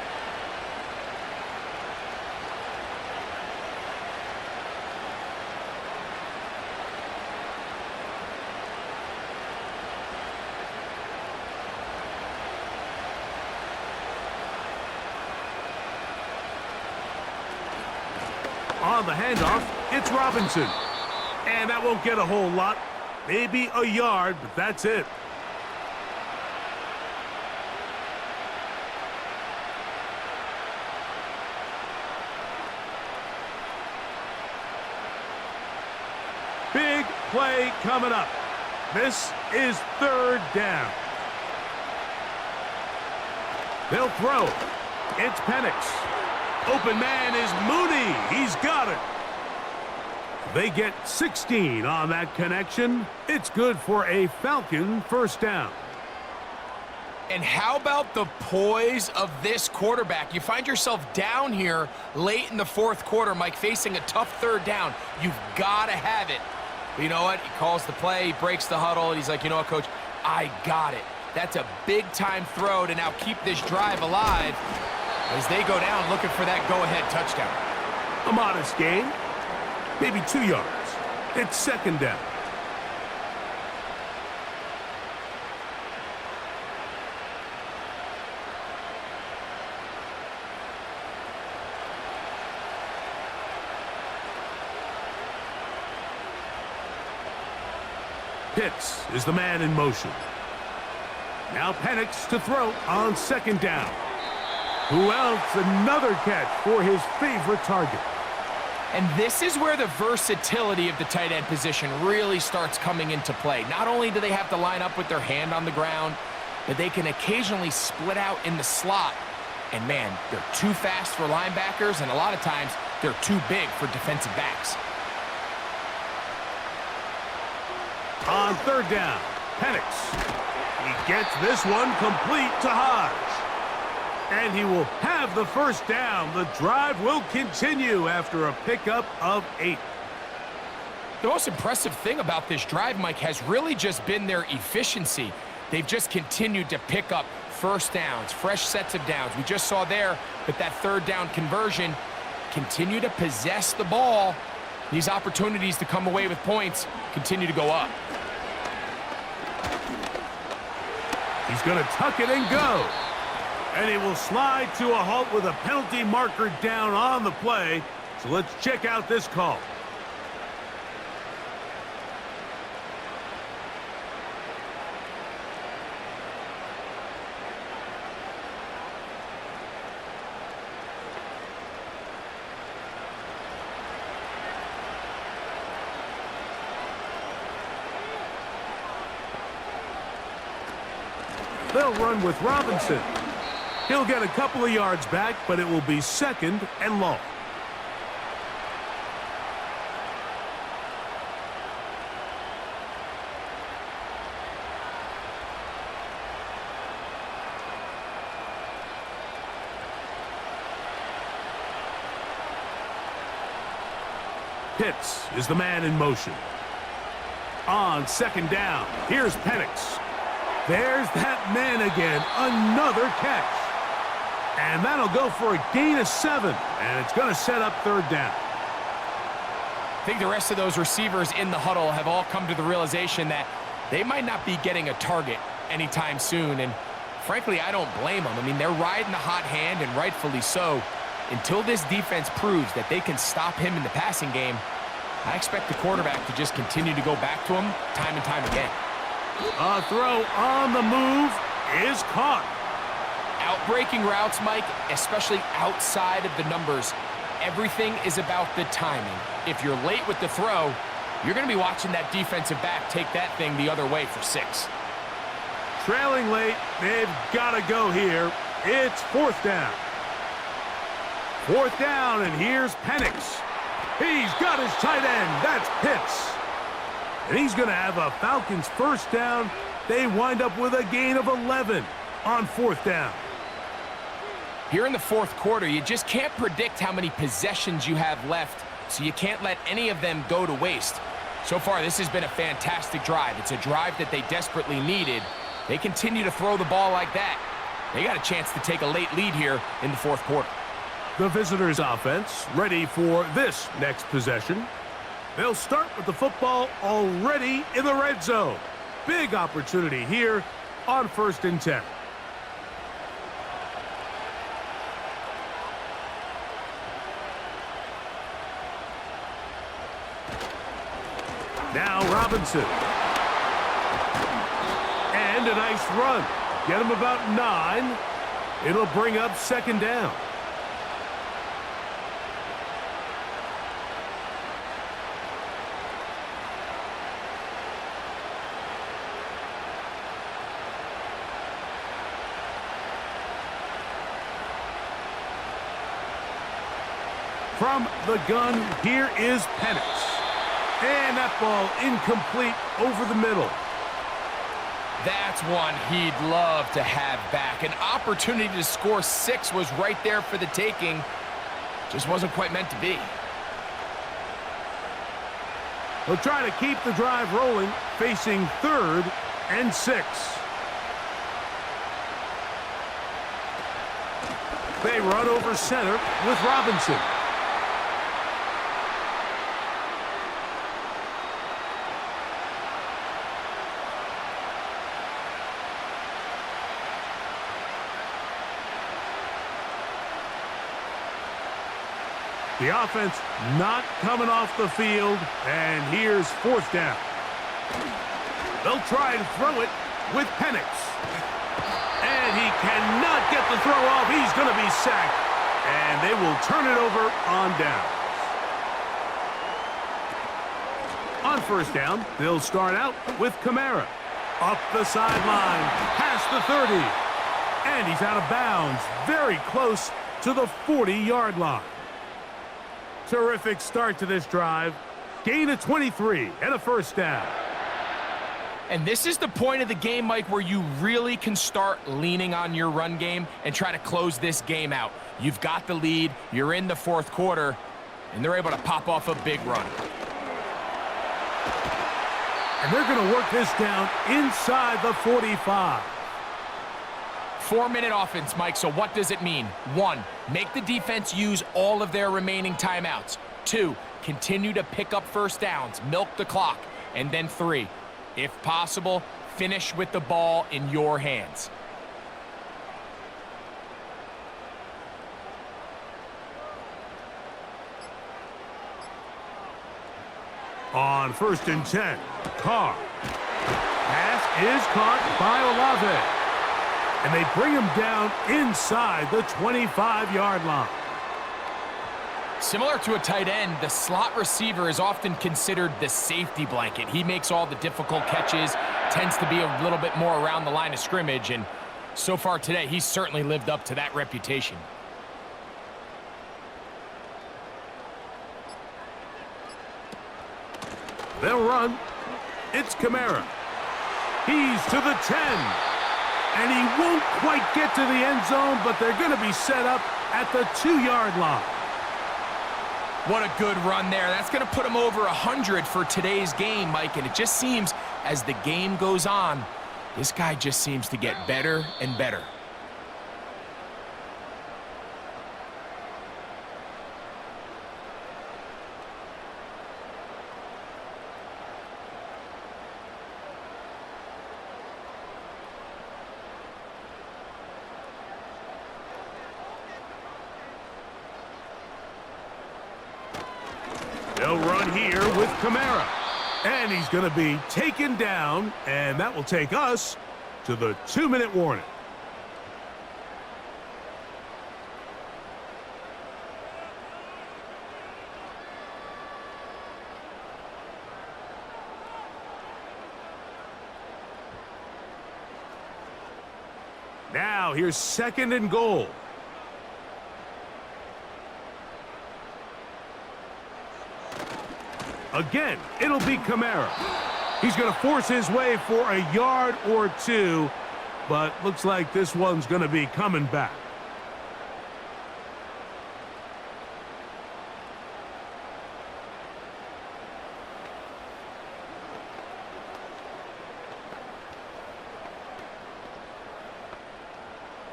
On the handoff, it's Robinson. And that won't get a whole lot. Maybe a yard, but that's it. Big play coming up. This is 3rd down. They'll throw. It's Penix. Open man is Mooney. He's got it. They get 16 on that connection. It's good for a Falcon 1st down. And how about the poise of this quarterback? You find yourself down here late in the 4th quarter, Mike, facing a tough 3rd down. You've got to have it. But you know what? He calls the play, he breaks the huddle, and he's like, you know what, Coach? I got it. That's a big-time throw to now keep this drive alive as they go down looking for that go-ahead touchdown. A modest gain, maybe 2 yards. It's 2nd down. Pitts is the man in motion. Now Penix to throw on 2nd down. Who else? Another catch for his favorite target. And this is where the versatility of the tight end position really starts coming into play. Not only do they have to line up with their hand on the ground, but they can occasionally split out in the slot. And man, they're too fast for linebackers, and a lot of times they're too big for defensive backs. On 3rd down, Penix. He gets this one complete to Hodge. And he will have the 1st down. The drive will continue after a pickup of 8. The most impressive thing about this drive, Mike, has really just been their efficiency. They've just continued to pick up 1st downs, fresh sets of downs. We just saw there that 3rd down conversion, continue to possess the ball. These opportunities to come away with points continue to go up. He's going to tuck it and go. And he will slide to a halt with a penalty marker down on the play. So let's check out this call. They'll run with Robinson. He'll get a couple of yards back, but it will be 2nd and long. Pitts is the man in motion. On 2nd down, here's Penix. There's that man again, another catch. And that'll go for a gain of 7, and it's going to set up 3rd down. I think the rest of those receivers in the huddle have all come to the realization that they might not be getting a target anytime soon, and frankly, I don't blame them. I mean, they're riding the hot hand, and rightfully so. Until this defense proves that they can stop him in the passing game, I expect the quarterback to just continue to go back to him time and time again. A throw on the move is caught. Outbreaking routes, Mike, especially outside of the numbers, everything is about the timing. If you're late with the throw, you're going to be watching that defensive back take that thing the other way for 6. Trailing late, they've got to go here. It's 4th down. 4th down, and here's Penix. He's got his tight end. That's Pitts. And he's going to have a Falcons 1st down. They wind up with a gain of 11 on 4th down. Here in the 4th quarter, you just can't predict how many possessions you have left, so you can't let any of them go to waste. So far, this has been a fantastic drive. It's a drive that they desperately needed. They continue to throw the ball like that. They got a chance to take a late lead here in the 4th quarter. The visitors' offense ready for this next possession. They'll start with the football already in the red zone. Big opportunity here on 1st and 10. Now Robinson. And a nice run. Get him about 9. It'll bring up 2nd down. From the gun, here is Penix. And that ball incomplete over the middle. That's one he'd love to have back. An opportunity to score 6 was right there for the taking. Just wasn't quite meant to be. They'll try to keep the drive rolling, facing 3rd and 6. They run over center with Robinson. The offense not coming off the field, and here's 4th down. They'll try and throw it with Penix. And he cannot get the throw off. He's going to be sacked, and they will turn it over on downs. On 1st down, they'll start out with Kamara. Up the sideline, past the 30. And he's out of bounds, very close to the 40-yard line. Terrific start to this drive. Gain of 23 and a 1st down. And this is the point of the game, Mike, where you really can start leaning on your run game and try to close this game out. You've got the lead, you're in the 4th quarter, and they're able to pop off a big run. And they're going to work this down inside the 45. 4-minute offense, Mike, so what does it mean? 1, make the defense use all of their remaining timeouts. 2, continue to pick up 1st downs, milk the clock. And then 3, if possible, finish with the ball in your hands. On 1st and 10, Carr. Pass is caught by Olave. And they bring him down inside the 25-yard line. Similar to a tight end, the slot receiver is often considered the safety blanket. He makes all the difficult catches, tends to be a little bit more around the line of scrimmage, and So far today, he's certainly lived up to that reputation. They'll run. It's Kamara. He's to the 10. And he won't quite get to the end zone, but they're going to be set up at the 2-yard line. What a good run there. That's going to put him over 100 for today's game, Mike. And it just seems as the game goes on, this guy just seems to get better and better. They'll run here with Kamara. And he's going to be taken down, and that will take us to the 2-minute warning. Now, here's 2nd and goal. Again, it'll be Kamara. He's going to force his way for a yard or 2, but looks like this one's going to be coming back.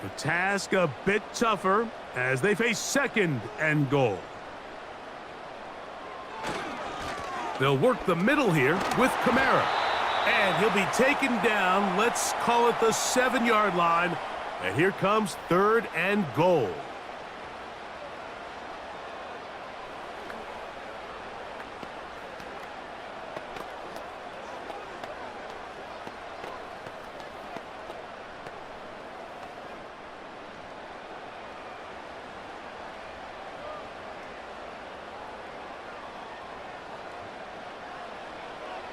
The task a bit tougher as they face 2nd and goal. They'll work the middle here with Kamara. And he'll be taken down, let's call it the 7-yard line. And here comes 3rd and goal.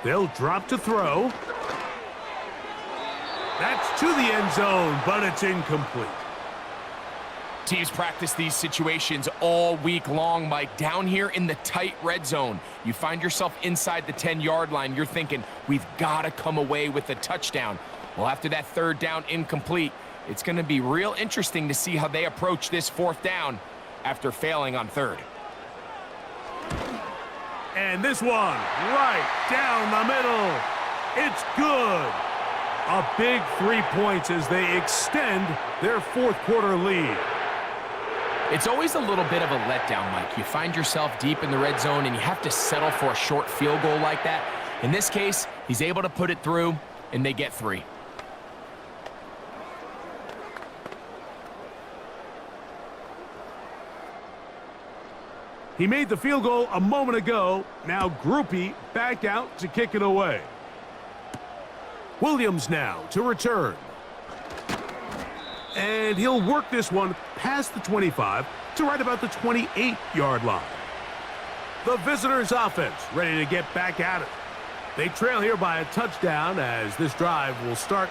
They'll drop to throw. That's to the end zone, but it's incomplete. Teams practice these situations all week long, Mike. Down here in the tight red zone, you find yourself inside the 10-yard line. You're thinking, we've got to come away with a touchdown. Well, after that 3rd down incomplete, it's going to be real interesting to see how they approach this 4th down after failing on 3rd. And this one, right down the middle. It's good. A big 3 points as they extend their 4th quarter lead. It's always a little bit of a letdown, Mike. You find yourself deep in the red zone and you have to settle for a short field goal like that. In this case, he's able to put it through and they get 3. He made the field goal a moment ago. Now Groupie back out to kick it away. Williams now to return. And he'll work this one past the 25 to right about the 28-yard line. The visitors' offense ready to get back at it. They trail here by a touchdown as this drive will start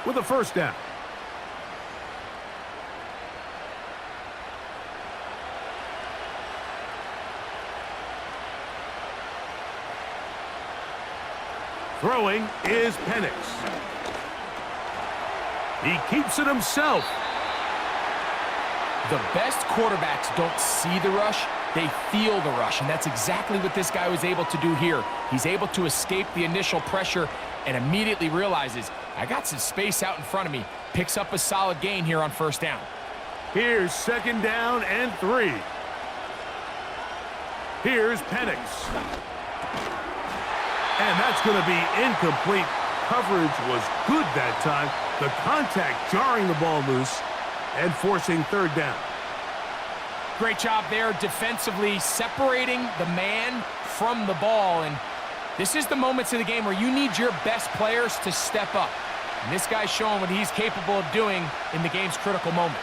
with a 1st down. Throwing is Penix. He keeps it himself. The best quarterbacks don't see the rush, they feel the rush, and that's exactly what this guy was able to do here. He's able to escape the initial pressure and immediately realizes, I got some space out in front of me. Picks up a solid gain here on 1st down. Here's 2nd down and 3. Here's Penix. And that's going to be incomplete. Coverage was good that time. The contact jarring the ball loose and forcing 3rd down. Great job there defensively, separating the man from the ball. And this is the moments of the game where you need your best players to step up. And this guy's showing what he's capable of doing in the game's critical moment.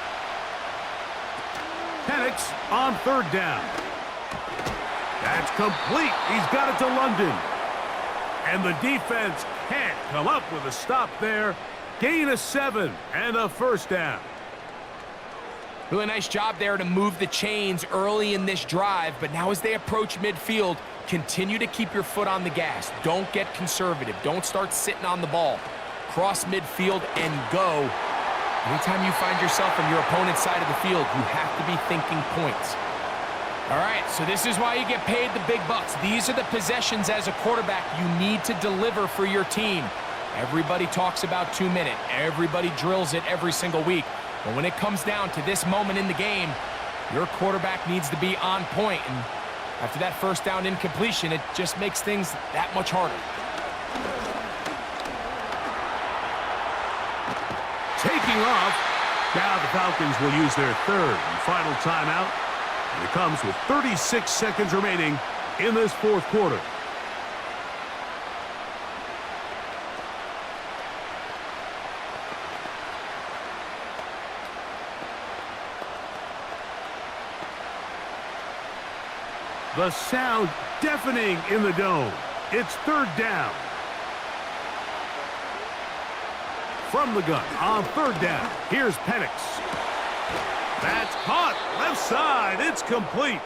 Penix on 3rd down. That's complete. He's got it to London. And the defense can't come up with a stop there. gain of 7 and a first down. Really nice job there to move the chains early in this drive, but now as they approach midfield, continue to keep your foot on the gas. Don't get conservative. Don't start sitting on the ball. Cross midfield and go. Anytime you find yourself on your opponent's side of the field, you have to be thinking points. All right, so this is why you get paid the big bucks. These are the possessions as a quarterback you need to deliver for your team. Everybody talks about 2-minute. Everybody drills it every single week. But when it comes down to this moment in the game, your quarterback needs to be on point. And after that first down incompletion, it just makes things that much harder. Taking off. Now the Falcons will use their third and final timeout. And it comes with 36 seconds remaining in this fourth quarter. The sound deafening in the dome. It's third down. From the gun on third down. Here's Penix. That's caught. Left side. It's complete.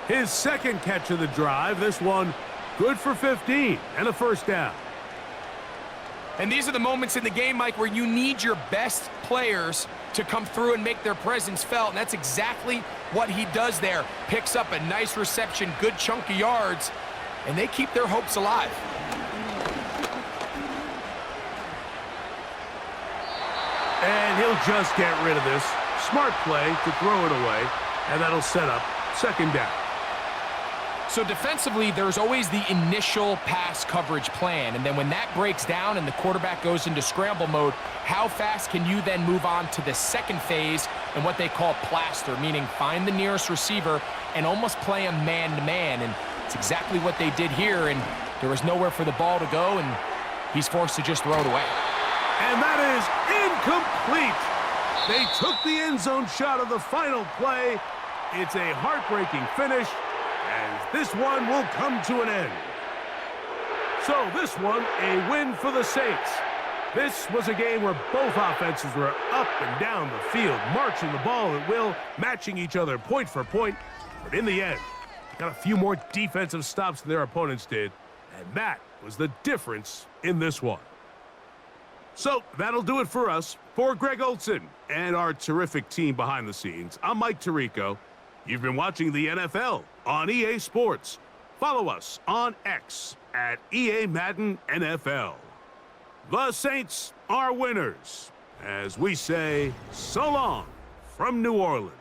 His second catch of the drive. This one good for 15 and a first down. And these are the moments in the game, Mike, where you need your best players to come through and make their presence felt. And that's exactly what he does there. Picks up a nice reception, good chunk of yards, and they keep their hopes alive. And he'll just get rid of this. Smart play to throw it away, and that'll set up second down. So defensively, there's always the initial pass coverage plan, and then when that breaks down and the quarterback goes into scramble mode, how fast can you then move on to the second phase and what they call plaster, meaning find the nearest receiver and almost play him man-to-man, and it's exactly what they did here, and there was nowhere for the ball to go, and he's forced to just throw it away. And that is incomplete. They took the end zone shot of the final play. It's a heartbreaking finish, as this one will come to an end. So this one, a win for the Saints. This was a game where both offenses were up and down the field, marching the ball at will, matching each other point for point. But in the end, got a few more defensive stops than their opponents did, and that was the difference in this one. So that'll do it for us. For Greg Olson and our terrific team behind the scenes, I'm Mike Tirico. You've been watching the NFL on EA Sports. Follow us on X at EA Madden NFL. The Saints are winners, as we say so long from New Orleans.